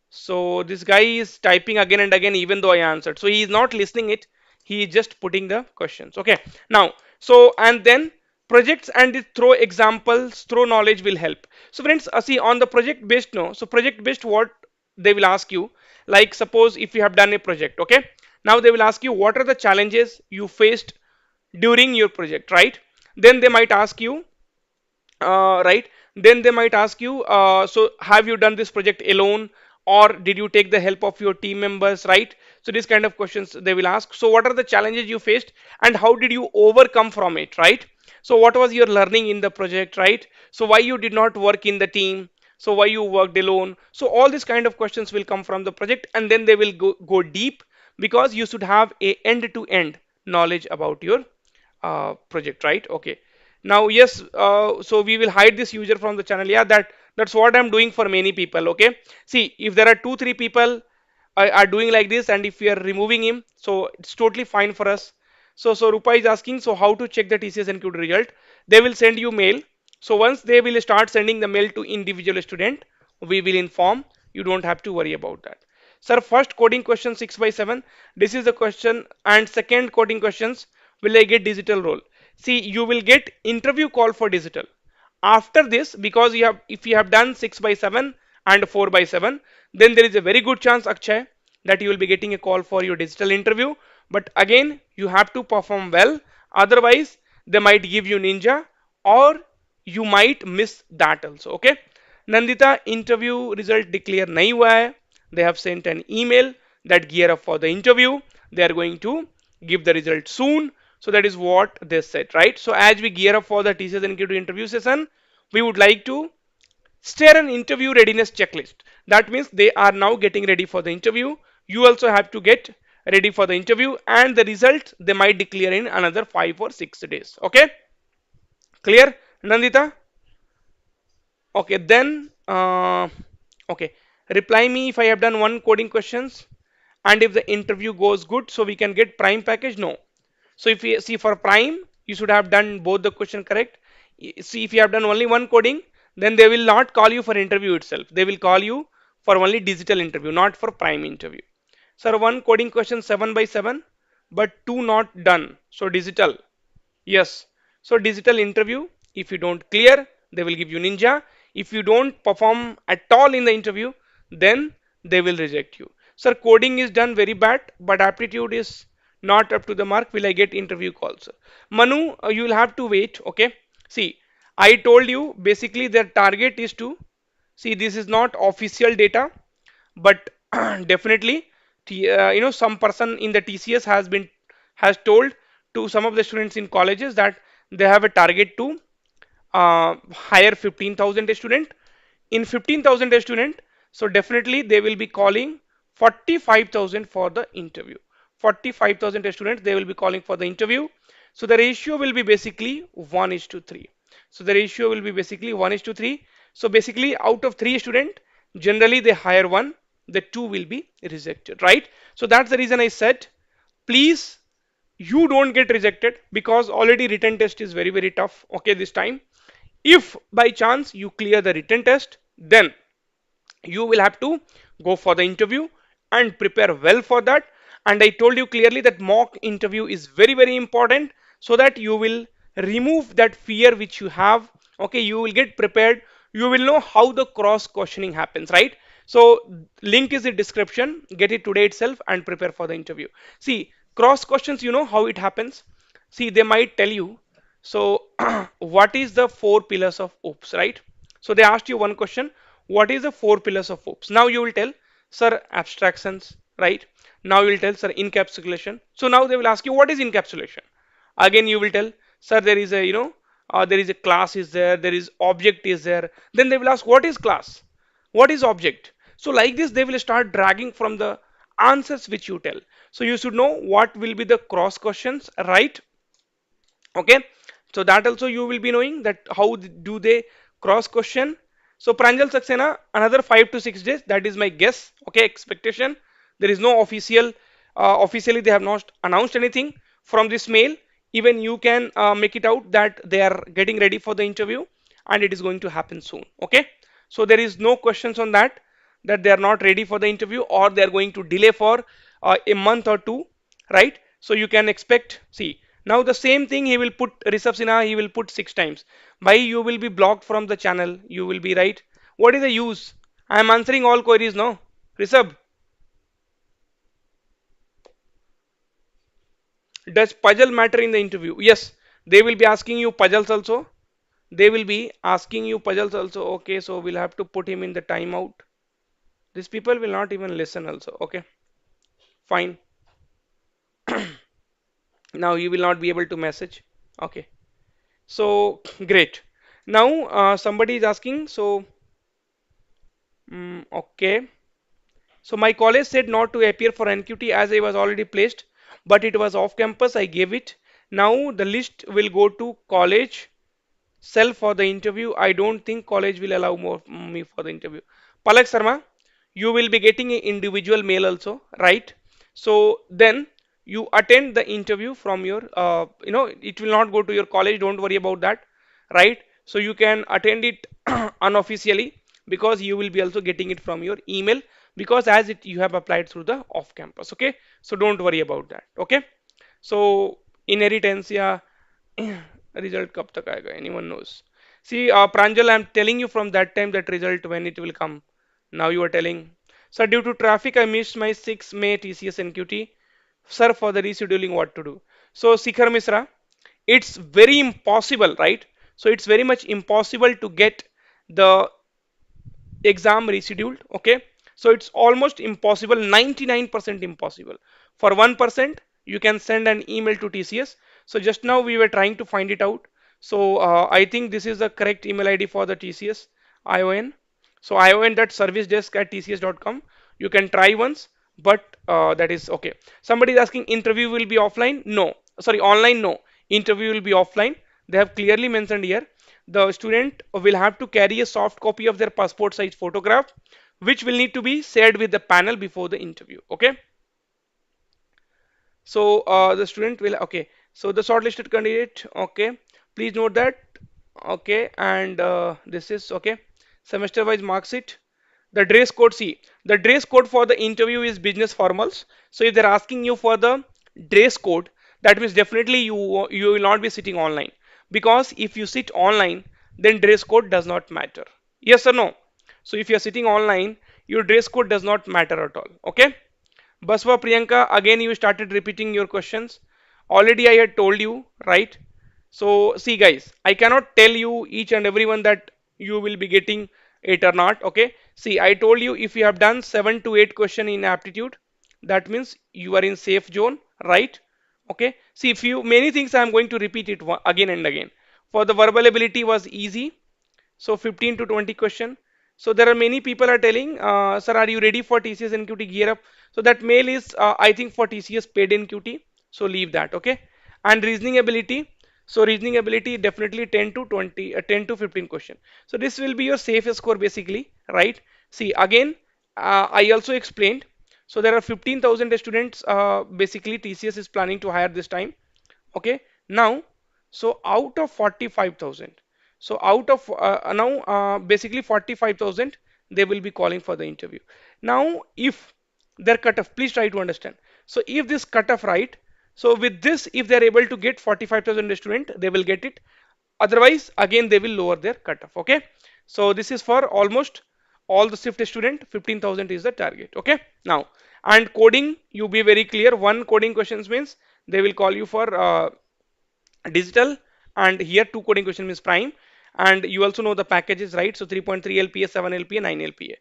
so this guy is typing again and again, even though I answered. So he is not listening it. He is just putting the questions. Okay, now, so and then projects and the throw examples, throw knowledge will help. So friends, see on the project based, no. So project based, what they will ask you, like suppose if you have done a project, okay, Now they will ask you what are the challenges you faced during your project, right? Then they might ask you, right? Then they might ask you, so have you done this project alone, or did you take the help of your team members, right? So these kind of questions they will ask. So what are the challenges you faced and how did you overcome from it, right? So what was your learning in the project, right? So why you did not work in the team, so why you worked alone? So all these kind of questions will come from the project, and then they will go deep, because you should have a end to end knowledge about your project, right? Okay. Now yes, so we will hide this user from the channel. Yeah, that's what I'm doing for many people. Okay, see, if there are 2 3 people are doing like this, and if we are removing him, so it's totally fine for us. So Rupa is asking, so how to check the TCS NQ result? They will send you mail. So once they will start sending the mail to individual student, we will inform. You don't have to worry about that. Sir, first coding question 6 by 7. This is the question, and second coding questions, will I get digital role? See, you will get interview call for digital. After this, because you have, if you have done 6 by 7 and 4 by 7, then there is a very good chance, Akshay, that you will be getting a call for your digital interview. But again, you have to perform well. Otherwise, they might give you ninja, or you might miss that also. Okay. Nandita, interview result declare nahi hua hai. They have sent an email that gear up for the interview. They are going to give the result soon. So that is what they said, right? So as we gear up for the TCS NQ interview session, we would like to share an interview readiness checklist. That means they are now getting ready for the interview. You also have to get ready for the interview, and the result they might declare in another 5 or 6 days. Okay, clear, Nandita? Okay, then okay. Reply me if I have done one coding questions, and if the interview goes good, so we can get prime package. No. So if you see for prime, you should have done both the question correct. See, if you have done only one coding, then they will not call you for interview itself. They will call you for only digital interview, not for prime interview. Sir, one coding question 7 by 7, but two not done. So digital. Yes. So digital interview, if you don't clear, they will give you ninja. If you don't perform at all in the interview, then they will reject you. Sir, coding is done very bad, but aptitude is not up to the mark. Will I get interview calls? Manu, you will have to wait. Okay. See, I told you basically their target is to see, this is not official data, but definitely some person in the TCS has told to some of the students in colleges that they have a target to hire 15,000 student. In 15,000 student, so definitely they will be calling 45,000 for the interview. 45,000 students they will be calling for the interview. So the ratio will be basically 1 is to 3. So the ratio will be basically 1 is to 3. So basically out of 3 student, generally they hire one, the 2 will be rejected, right? So that's the reason I said, please, you don't get rejected, because already written test is very very tough. Okay, this time, if by chance you clear the written test, then you will have to go for the interview and prepare well for that. And I told you clearly that mock interview is very very important, so that you will remove that fear which you have. Okay, you will get prepared, you will know how the cross questioning happens, right? So link is in description, get it today itself and prepare for the interview. See, cross questions, you know how it happens. See, they might tell you, so what is the 4 pillars of oops, right? So they asked you one question, what is the 4 pillars of oops? Now you will tell, sir, abstractions, right? Now you will tell, sir, encapsulation. So now they will ask you, what is encapsulation? Again you will tell, sir, there is a there is a class is there, there is object is there. Then they will ask, what is class, what is object? So like this they will start dragging from the answers which you tell. So you should know what will be the cross questions, right? Okay, so that also you will be knowing that how do they cross question. So Pranjal Saxena, another 5 to 6 days, that is my guess. Okay, expectation, there is no official officially they have not announced anything from this mail. Even you can make it out that they are getting ready for the interview, and it is going to happen soon. Okay, so there is no questions on that, that they are not ready for the interview or they are going to delay for a month or two, right? So you can expect, see, now the same thing he will put, Rishabh Sinha, he will put 6 times. Why you will be blocked from the channel? You will be right. What is the use? I am answering all queries, no? Rishabh, Does puzzle matter in the interview? Yes, they will be asking you puzzles also. They will be asking you puzzles also. Okay, so we'll have to put him in the timeout. These people will not even listen also. Okay, fine. Now you will not be able to message. Okay, so great. Now somebody is asking. So okay. So my college said not to appear for NQT as I was already placed, but it was off campus. I gave it. Now the list will go to college cell for the interview. I don't think college will allow more me for the interview. Palak Sharma, you will be getting an individual mail also, right? So then you attend the interview from your, it will not go to your college. Don't worry about that, right? So you can attend it unofficially because you will be also getting it from your email because as it you have applied through the off campus. Okay, so don't worry about that. Okay, so inheritance, yeah. Result कब तक आएगा? Anyone knows? See, Pranjal, I'm telling you from that time that result when it will come. Now you are telling. Sir, due to traffic, I missed my 6 May TCS NQT. Sir, for the rescheduling, what to do? So, Sikhar Misra, it's very impossible, right? So, it's very much impossible to get the exam rescheduled. Okay, so it's almost impossible, 99% impossible. For 1% you can send an email to TCS. So just now we were trying to find it out. So I think this is the correct email ID for the TCS ION. So ion.servicedesk@tcs.com. You can try once, but that is okay. Somebody is asking interview will be offline. No, sorry, online. No, interview will be offline. They have clearly mentioned here the student will have to carry a soft copy of their passport size photograph, which will need to be shared with the panel before the interview. Okay, so the student will, okay, so the shortlisted candidate, okay, please note that. Okay, and this is okay, semester wise marks it. The dress code, see, the dress code for the interview is business formals. So if they're asking you for the dress code, that means definitely you will not be sitting online, because if you sit online then dress code does not matter. Yes or no? So if you're sitting online, your dress code does not matter at all. Okay, Baswa Priyanka, again you started repeating your questions. Already I had told you, right? So see guys, I cannot tell you each and everyone that you will be getting it or not. Okay. See, I told you if you have done 7 to 8 question in aptitude, that means you are in safe zone, right? Okay. See, if you many things I am going to repeat it again and again. For the verbal ability was easy, so 15 to 20 question. So there are many people are telling, sir, are you ready for TCS NQT gear up? So that mail is, I think for TCS paid NQT. So leave that, okay? And reasoning ability. So reasoning ability definitely 10 to 20, 10 to 15 question. So this will be your safe score basically, right? See again, I also explained. So there are 15,000 students. Basically TCS is planning to hire this time. Okay. Now, so out of 45,000. So out of now basically 45,000 they will be calling for the interview. Now if their cutoff, please try to understand. So if this cutoff right, so with this if they are able to get 45,000 student they will get it. Otherwise again they will lower their cutoff. Okay. So this is for almost all the shift student, 15,000 is the target. Okay. Now and coding, you be very clear. One coding questions means they will call you for digital, and here two coding question means prime, and you also know the packages, right? So 3.3 lpa, 7 lpa, 9 lpa.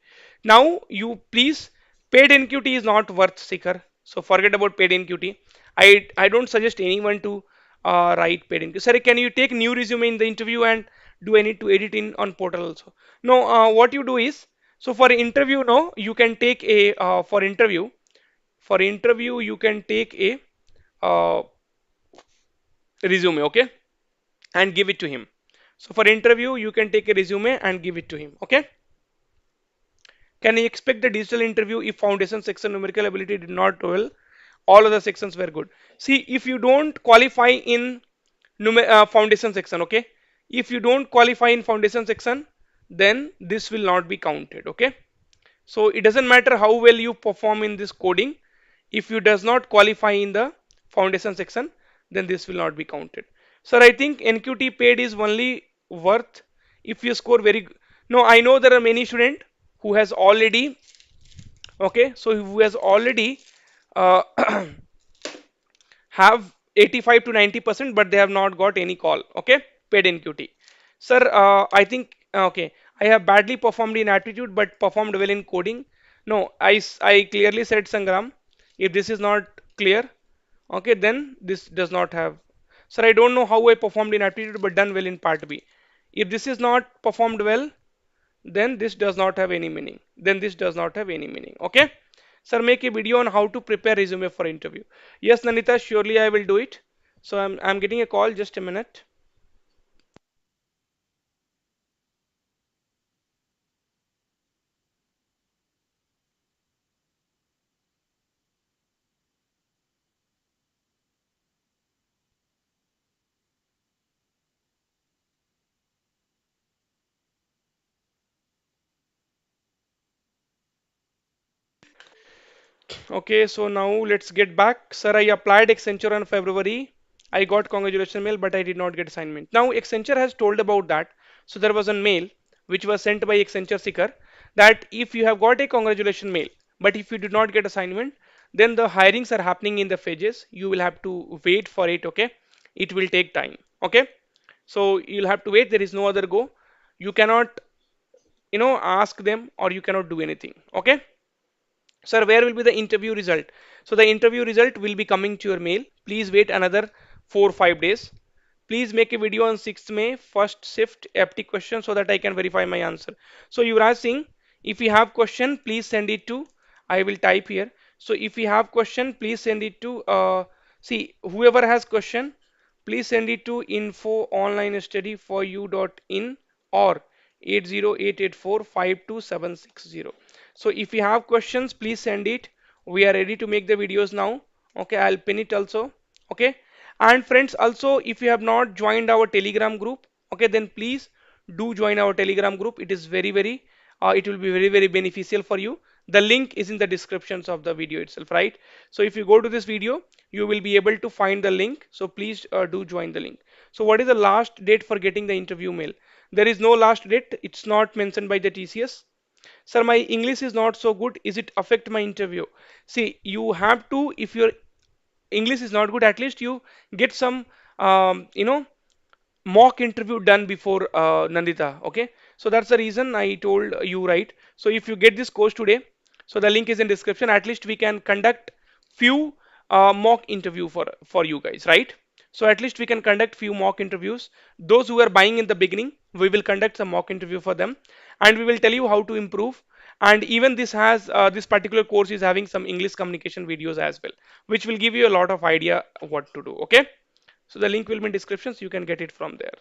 Now you please, paid nqt is not worth seeker, so forget about paid nqt. I don't suggest anyone to write paid nqt. Sorry, can you take new resume in the interview, and do I need to edit in on portal also? No, what you do is, so for interview, no, you can take a for interview you can take a resume, okay, and give it to him. So for interview, you can take a resume and give it to him. Okay. Can he expect the digital interview if foundation section numerical ability did not well? All other sections were good. See, if you don't qualify in foundation section, okay. If you don't qualify in foundation section, then this will not be counted. Okay. So it doesn't matter how well you perform in this coding. If you does not qualify in the foundation section, then this will not be counted. Sir, I think NQT paid is only worth if you score very good. No, I know there are many student who has already, okay, so who has already uh, have 85 to 90%, but they have not got any call. Okay, paid NQT. Sir, I think okay. I have badly performed in aptitude, but performed well in coding. No, I clearly said Sangram. If this is not clear, okay, then this does not have. Sir, I don't know how I performed in aptitude, but done well in part B. If this is not performed well, then this does not have any meaning. Then this does not have any meaning. Okay. Sir, make a video on how to prepare resume for interview. Yes, Nanita, surely I will do it. So I'm getting a call. Just a minute. Okay, so now let's get back. Sir, I applied Accenture on February. I got congratulation mail, but I did not get assignment. Now Accenture has told about that. So there was a mail which was sent by Accenture Seeker that if you have got a congratulation mail, but if you did not get assignment, then the hirings are happening in the phases. You will have to wait for it. Okay, it will take time. Okay, so you'll have to wait. There is no other go. You cannot, ask them or you cannot do anything. Okay. Sir, where will be the interview result? So the interview result will be coming to your mail. Please wait another 4 or 5 days. Please make a video on 6th May, first shift FT question so that I can verify my answer. So Yuvraj Singh, if you have question, please send it to, I will type here. So if you have question, please send it to, see, whoever has question, please send it to info online study for you.in or 80884 52760. So if you have questions, please send it. We are ready to make the videos now. Okay, I'll pin it also. Okay. And friends, also if you have not joined our Telegram group, okay, then please do join our Telegram group. It is it will be very beneficial for you. The link is in the descriptions of the video itself, right? So if you go to this video, you will be able to find the link. So please do join the link. So what is the last date for getting the interview mail? There is no last date. It's not mentioned by the TCS. Sir, my English is not so good. Is it affect my interview? See, you have to, if your English is not good, at least you get some, mock interview done before Nandita. Okay, so that's the reason I told you, right? So if you get this course today, so the link is in description. At least we can conduct few mock interview for you guys, right? So at least we can conduct few mock interviews. Those who are buying in the beginning, we will conduct some mock interview for them, and we will tell you how to improve. And even this particular course is having some English communication videos as well, which will give you a lot of idea what to do. Okay. So the link will be in description, so you can get it from there.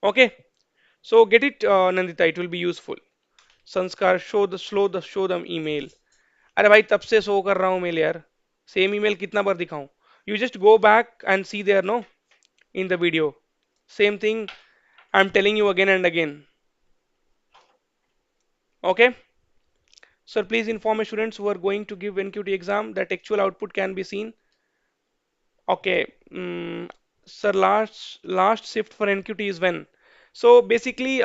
Okay. So get it, Nandita. It will be useful. संस्कार show them email. अरे भाई तब से show कर रहा हूँ mail यार. Same email कितना बार दिखाऊं? You just go back and see there, no, in the video. Same thing I'm telling you again and again. Okay. So please inform students who are going to give NQT exam that actual output can be seen. Okay. Sir, last shift for NQT is when? So basically,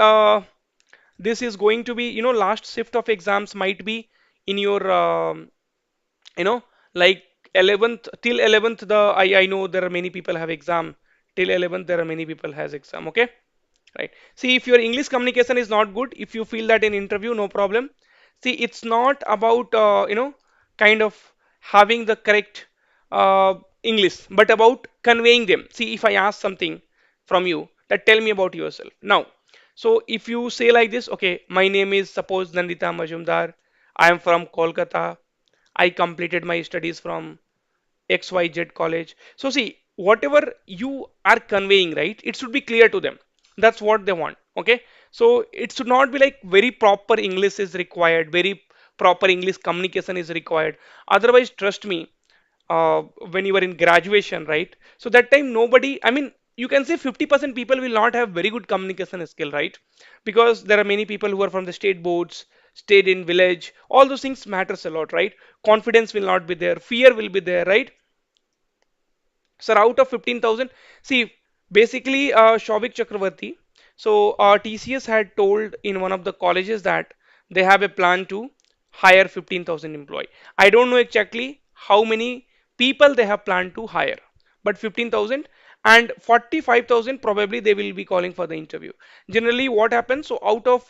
this is going to be, last shift of exams might be in your, you know, like 11th till 11th. I know there are many people have exam till 11th. There are many people has exam. Okay, right. See, if your English communication is not good, if you feel that in interview, no problem. See, it's not about kind of having the correct English, but about conveying them. See, if I ask something from you, that tell me about yourself now. So if you say like this, okay, my name is suppose Nandita Majumdar, I am from Kolkata, I completed my studies from XYZ college. So see, whatever you are conveying, right, it should be clear to them. That's what they want. Okay. So it should not be like very proper English is required, very proper English communication is required. Otherwise, trust me, when you were in graduation, right? So that time nobody, I mean, you can say 50% people will not have very good communication skill, right? Because there are many people who are from the state boards, stayed in village, all those things matters a lot, right? Confidence will not be there, fear will be there, right? Sir, out of 15,000, see, basically, Shovik Chakravarti, so TCS had told in one of the colleges that they have a plan to hire 15,000 employee. I don't know exactly how many people they have planned to hire, but 15,000 and 45,000 probably they will be calling for the interview. Generally what happens, so out of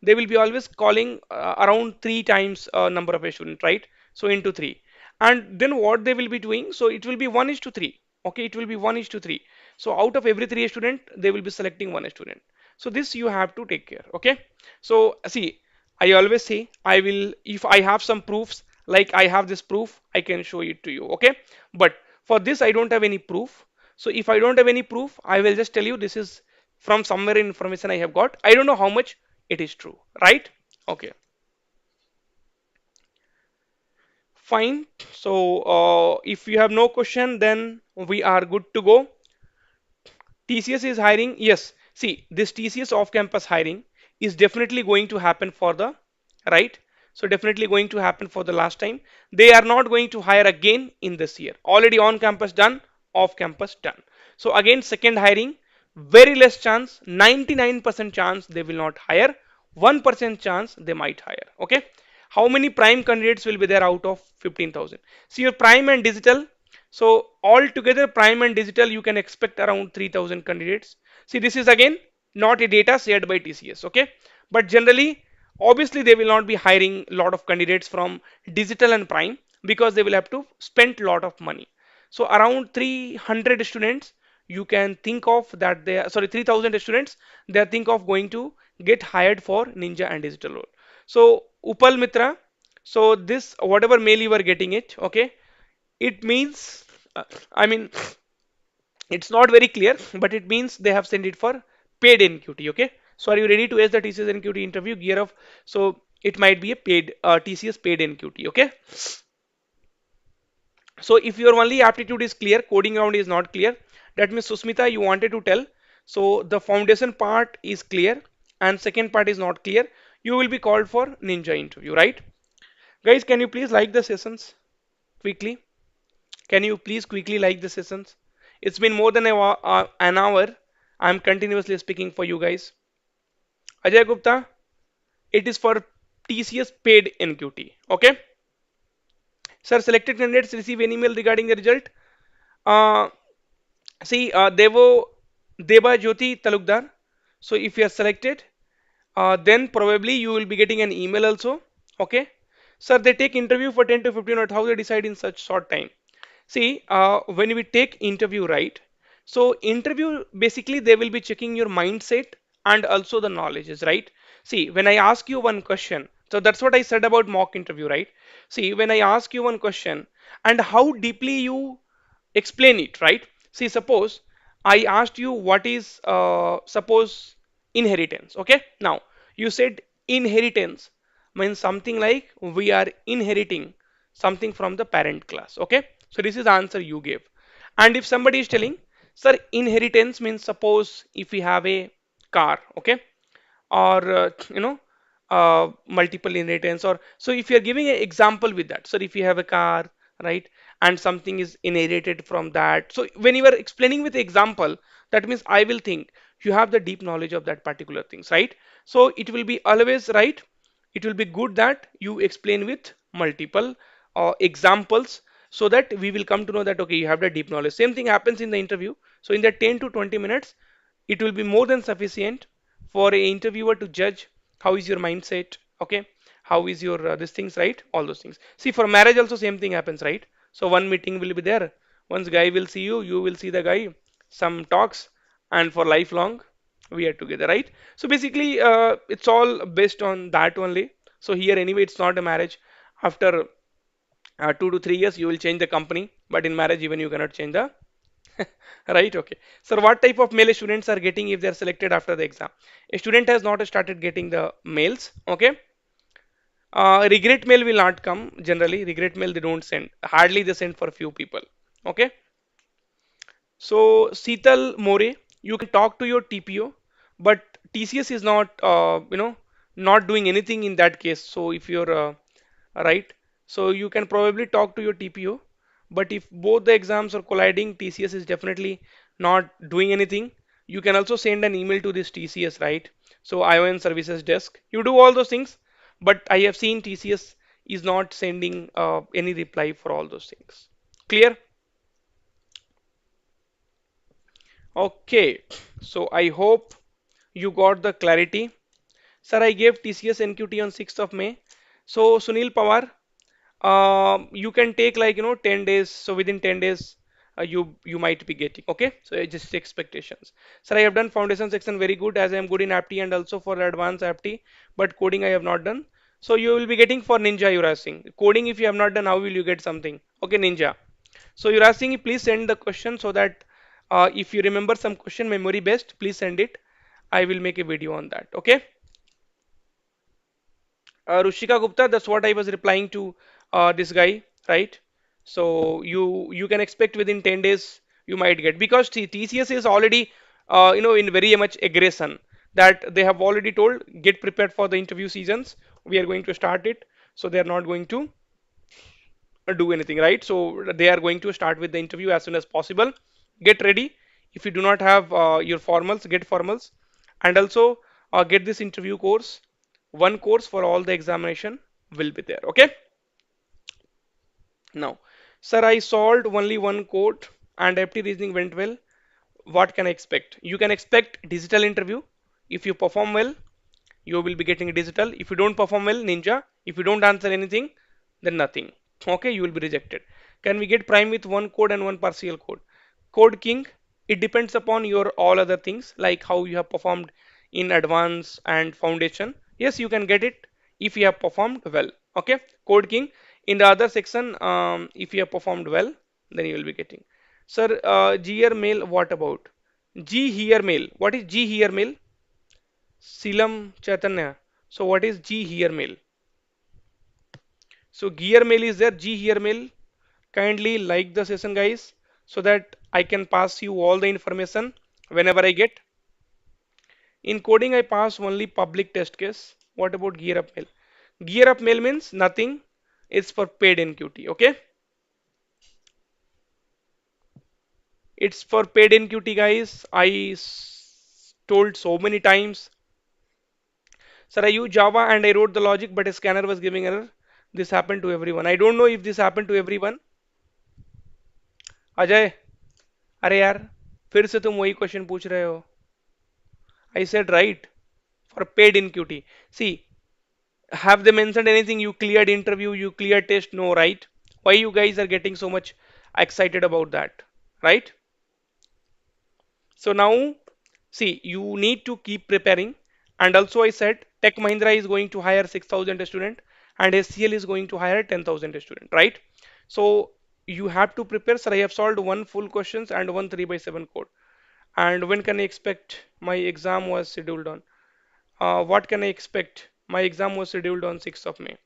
they will be always calling around three times number of a student, right? So into three, and then what they will be doing, so it will be 1 is to 3. Okay, it will be 1 is to 3. So out of every 3 student they will be selecting one student. So this you have to take care. Okay, so see, I always say I will, if I have some proofs, like I have this proof, I can show it to you. Okay, but for this I don't have any proof. So if I don't have any proof, I will just tell you this is from somewhere information I have got. I don't know how much it is true, right? Okay, fine. So if you have no question, then we are good to go. TCS is hiring. Yes. See, this TCS off-campus hiring is definitely going to happen for the right. So definitely going to happen for the last time. They are not going to hire again in this year. Already on campus done, off campus done. So again, second hiring, very less chance, 99% chance they will not hire, 1% chance they might hire. Okay. How many prime candidates will be there out of 15,000? See your prime and digital, so altogether prime and digital you can expect around 3,000 candidates. See, this is again not a data shared by TCS, okay? But generally, obviously they will not be hiring a lot of candidates from digital and prime because they will have to spend a lot of money. So around 300 students you can think of that they are, sorry, 3,000 students they are think of going to get hired for Ninja and digital role. So Upal Mitra, so this whatever mail you are getting it, okay? It means, I mean, it's not very clear, but it means they have sent it for paid NQT. Okay. So are you ready to ace the TCS NQT interview? Gear of, so it might be a paid TCS paid NQT. Okay. So if your only aptitude is clear, coding round is not clear, that means Susmita, you wanted to tell. So the foundation part is clear and second part is not clear. You will be called for Ninja interview, right? Guys, can you please like the sessions quickly? Can you please quickly like the sessions? It's been more than an hour. I'm continuously speaking for you guys. Ajay Gupta, it is for TCS paid NQT. Okay. Sir, selected candidates receive an email regarding the result. Uh, See, Deba Jyoti Talukdar. So if you are selected, then probably you will be getting an email also. Okay. Sir, they take interview for 10 to 15 minutes. How they decide in such short time? See, when we take interview, right? So interview basically they will be checking your mindset and also the knowledges, right? See, when I ask you one question, so that's what I said about mock interview, right? See, when I ask you one question and how deeply you explain it, right? See, suppose I asked you what is suppose inheritance. Okay, now you said inheritance means something like we are inheriting something from the parent class. Okay, so this is the answer you gave. And if somebody is telling, sir, inheritance means suppose if we have a car, okay, or multiple inheritance, or so if you are giving an example with that, so if you have a car, right, and something is inherited from that, so when you are explaining with example, that means I will think you have the deep knowledge of that particular things, right? So it will be always right, it will be good that you explain with multiple examples, so that we will come to know that okay, you have the deep knowledge. Same thing happens in the interview. So in the 10 to 20 minutes it will be more than sufficient for a interviewer to judge how is your mindset, okay, how is your these things, right, all those things. See, for marriage also same thing happens, right? So one meeting will be there, once guy will see you, you will see the guy, some talks, and for lifelong we are together, right? So basically it's all based on that only. So here anyway it's not a marriage. After 2 to 3 years you will change the company, but in marriage even you cannot change the right. Okay, so what type of mail students are getting if they are selected after the exam? A student has not started getting the mails. Okay, regret mail will not come. Generally regret mail they don't send, hardly they send for few people. Okay, so Seetal More, you can talk to your TPO, but TCS is not, not doing anything in that case. So if you're right, so you can probably talk to your TPO. But if both the exams are colliding, TCS is definitely not doing anything. You can also send an email to this TCS, right? So ION services desk. You do all those things, but I have seen TCS is not sending any reply for all those things. Clear? Okay, so I hope you got the clarity. Sir, I gave TCS NQT on 6th of May. So Sunil Pawar, you can take like 10 days. So within 10 days, you might be getting. Okay, so just expectations. Sir, I have done foundation section very good as I am good in apti and also for advanced apti, but coding I have not done. So you will be getting for Ninja. You're asking coding if you have not done, how will you get something? Okay, Ninja. So you're asking, please send the question so that if you remember some question memory based, please send it. I will make a video on that. Okay. Rushika Gupta, that's what I was replying to this guy, right? So you can expect within 10 days you might get because TCS is already in very much aggression that they have already told get prepared for the interview seasons. We are going to start it, so they are not going to do anything, right? So they are going to start with the interview as soon as possible. Get ready. If you do not have your formals, get formals, and also get this interview course. One course for all the examination will be there. Okay. Now, sir, I solved only one code and empty reasoning went well. What can I expect? You can expect digital interview. If you perform well, you will be getting a digital. If you don't perform well, ninja. If you don't answer anything, then nothing. Okay, you will be rejected. Can we get prime with one code and one partial code? Code king, it depends upon your all other things like how you have performed in advance and foundation. Yes, you can get it if you have performed well. Okay, code king. In the other section, if you have performed well, then you will be getting. Sir, G here mail, what about? G here mail. What is G here mail? Silam Chaitanya. So what is G here mail? So gear mail is there. G here mail. Kindly like the session, guys, so that I can pass you all the information whenever I get. In coding, I pass only public test case. What about gear up mail? Gear up mail means nothing. It's for paid NQT. Okay, it's for paid NQT, guys. Told so many times. Sir, I use Java and I wrote the logic, but a scanner was giving error. This happened to everyone. I don't know if this happened to everyone. Ajay, अरे यार, फिर से तुम वही question पूछ रहे हो. I said right for paid in QT. See, have they mentioned anything? You cleared interview, you cleared test? No, right? Why you guys are getting so much excited about that, right? So now, see, you need to keep preparing. And also, I said Tech Mahindra is going to hire 6,000 student and SCL is going to hire 10,000 student, right? So you have to prepare. Sir, I have solved one full questions and one 3 by 7 code. And when can I expect my exam was scheduled on? What can I expect? My exam was scheduled on 6th of May.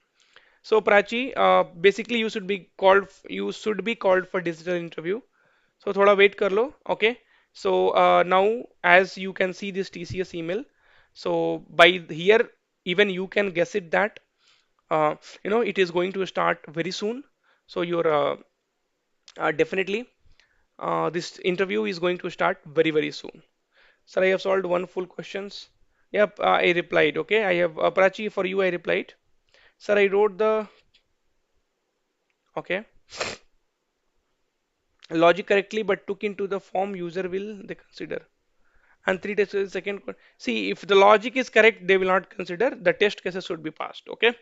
So Prachi, basically you should be called for digital interview. So thoda wait kar lo, okay? So now as you can see this TCS email, so by here even you can guess it that uh, it is going to start very soon. So you're definitely this interview is going to start very very soon. Sir, I have solved one full questions. Yep, I replied. Okay, I have Prachi for you. I replied. Sir, I wrote the okay logic correctly, but took into the form user will they consider. And three tests is second. See, if the logic is correct, they will not consider. The test cases should be passed. Okay.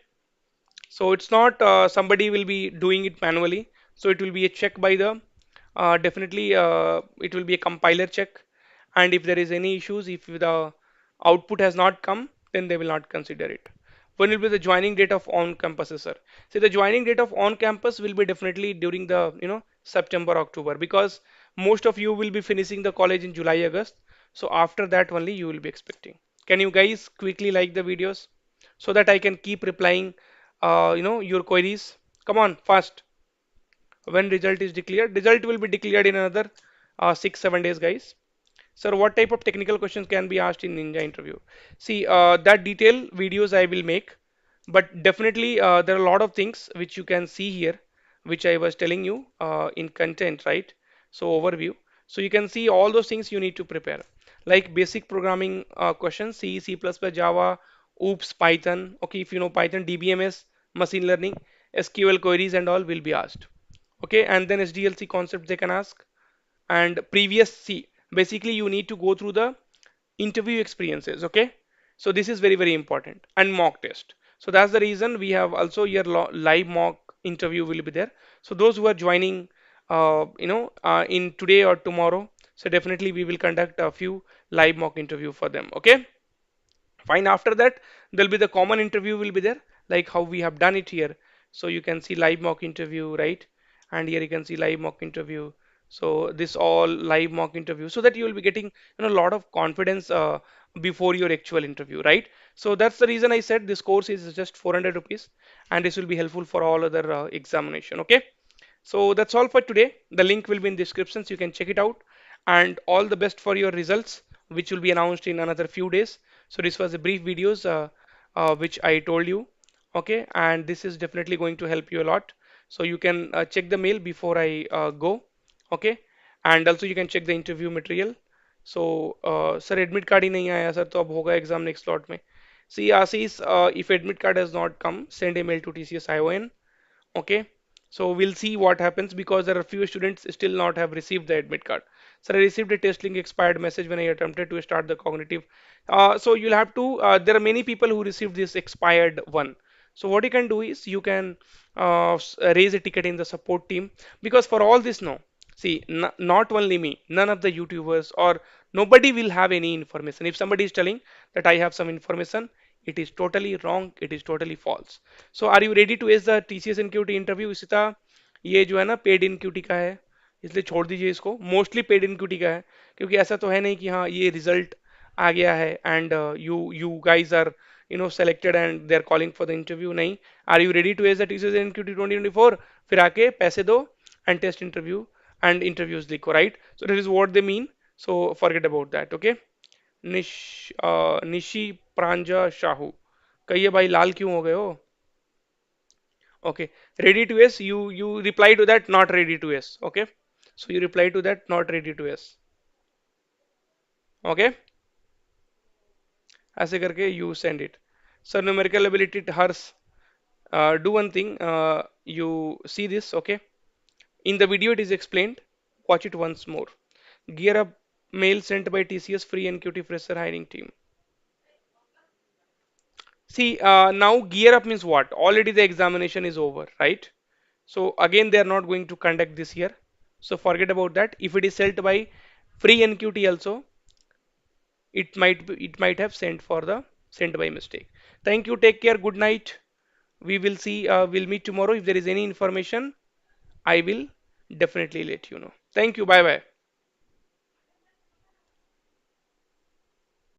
So it's not somebody will be doing it manually. So it will be a check by the definitely it will be a compiler check. And if there is any issues, if the output has not come, then they will not consider it. When will be the joining date of on campuses, sir? See, the joining date of on campus will be definitely during the September, October because most of you will be finishing the college in July, August. So after that only you will be expecting. Can you guys quickly like the videos so that I can keep replying your queries? Come on, fast. When result is declared, result will be declared in another 6 7 days, guys. Sir, what type of technical questions can be asked in Ninja interview? See, that detail videos I will make, but definitely there are a lot of things which you can see here, which I was telling you in content, right? So overview. So you can see all those things you need to prepare, like basic programming questions, C, C++, Java, OOPS, Python. Okay, if you know Python, DBMS, machine learning, SQL queries and all will be asked. Okay, and then SDLC concept they can ask, and previous C. Basically, you need to go through the interview experiences. Okay, so this is very very important, and mock test. So that's the reason we have also your live mock interview will be there. So those who are joining, in today or tomorrow, so definitely we will conduct a few live mock interview for them. Okay. Fine. After that, there'll be the common interview will be there, like how we have done it here. So you can see live mock interview, right? And here you can see live mock interview. So this all live mock interview, so that you will be getting a lot of confidence before your actual interview, right? So that's the reason I said this course is just 400 rupees, and this will be helpful for all other examination. Okay. So that's all for today. The link will be in description, so you can check it out. And all the best for your results, which will be announced in another few days. So this was a brief videos which I told you. Okay, and this is definitely going to help you a lot. So you can check the mail before I go. Okay, and also you can check the interview material. So sir admit card ही नहीं आया sir, तो अब होगा exam next slot में. See Ashish, if admit card has not come, send a mail to TCS ION. Okay, so we'll see what happens, because there are few students still not have received the admit card. So I received a test link expired message when I attempted to start the cognitive. So you'll have to, there are many people who received this expired one. So what you can do is you can raise a ticket in the support team, because for all this, no, see, not only me, none of the YouTubers or nobody will have any information. If somebody is telling that I have some information, it is totally wrong, it is totally false. So are you ready to ace the TCS NQT interview? Isita, ये जो है ना paid इनक्यूटी का है, इसलिए छोड़ दीजिए इसको. मोस्टली पेड इनक्यूटी का है, क्योंकि ऐसा तो है नहीं कि हाँ ये रिजल्ट आ गया है and you guys are selected and they are calling for the interview. नहीं. Are you ready to ace the TCS NQT 2024? फिर आके पैसे दो and test interview and interviews लिखो, right? So this is what they mean. So forget about that. Okay. Nishi Pranja Shahu, कहिए भाई लाल क्यों हो गए हो? Okay, ready to S, you reply to that, not ready to S. Okay, so you reply to that, not ready to S. Okay, ऐसे करके you send it. So numerical ability hers. Do one thing. You see this. Okay, in the video it is explained. Watch it once more. Gear up mail sent by TCS free NQT fresher hiring team. See, now gear up means what? Already the examination is over, right? So again, they are not going to conduct this year. So forget about that. If it is sent by free NQT also, it might have sent by mistake. Thank you. Take care. Good night. We will see. We'll meet tomorrow. If there is any information, I will definitely let you know. Thank you. Bye bye.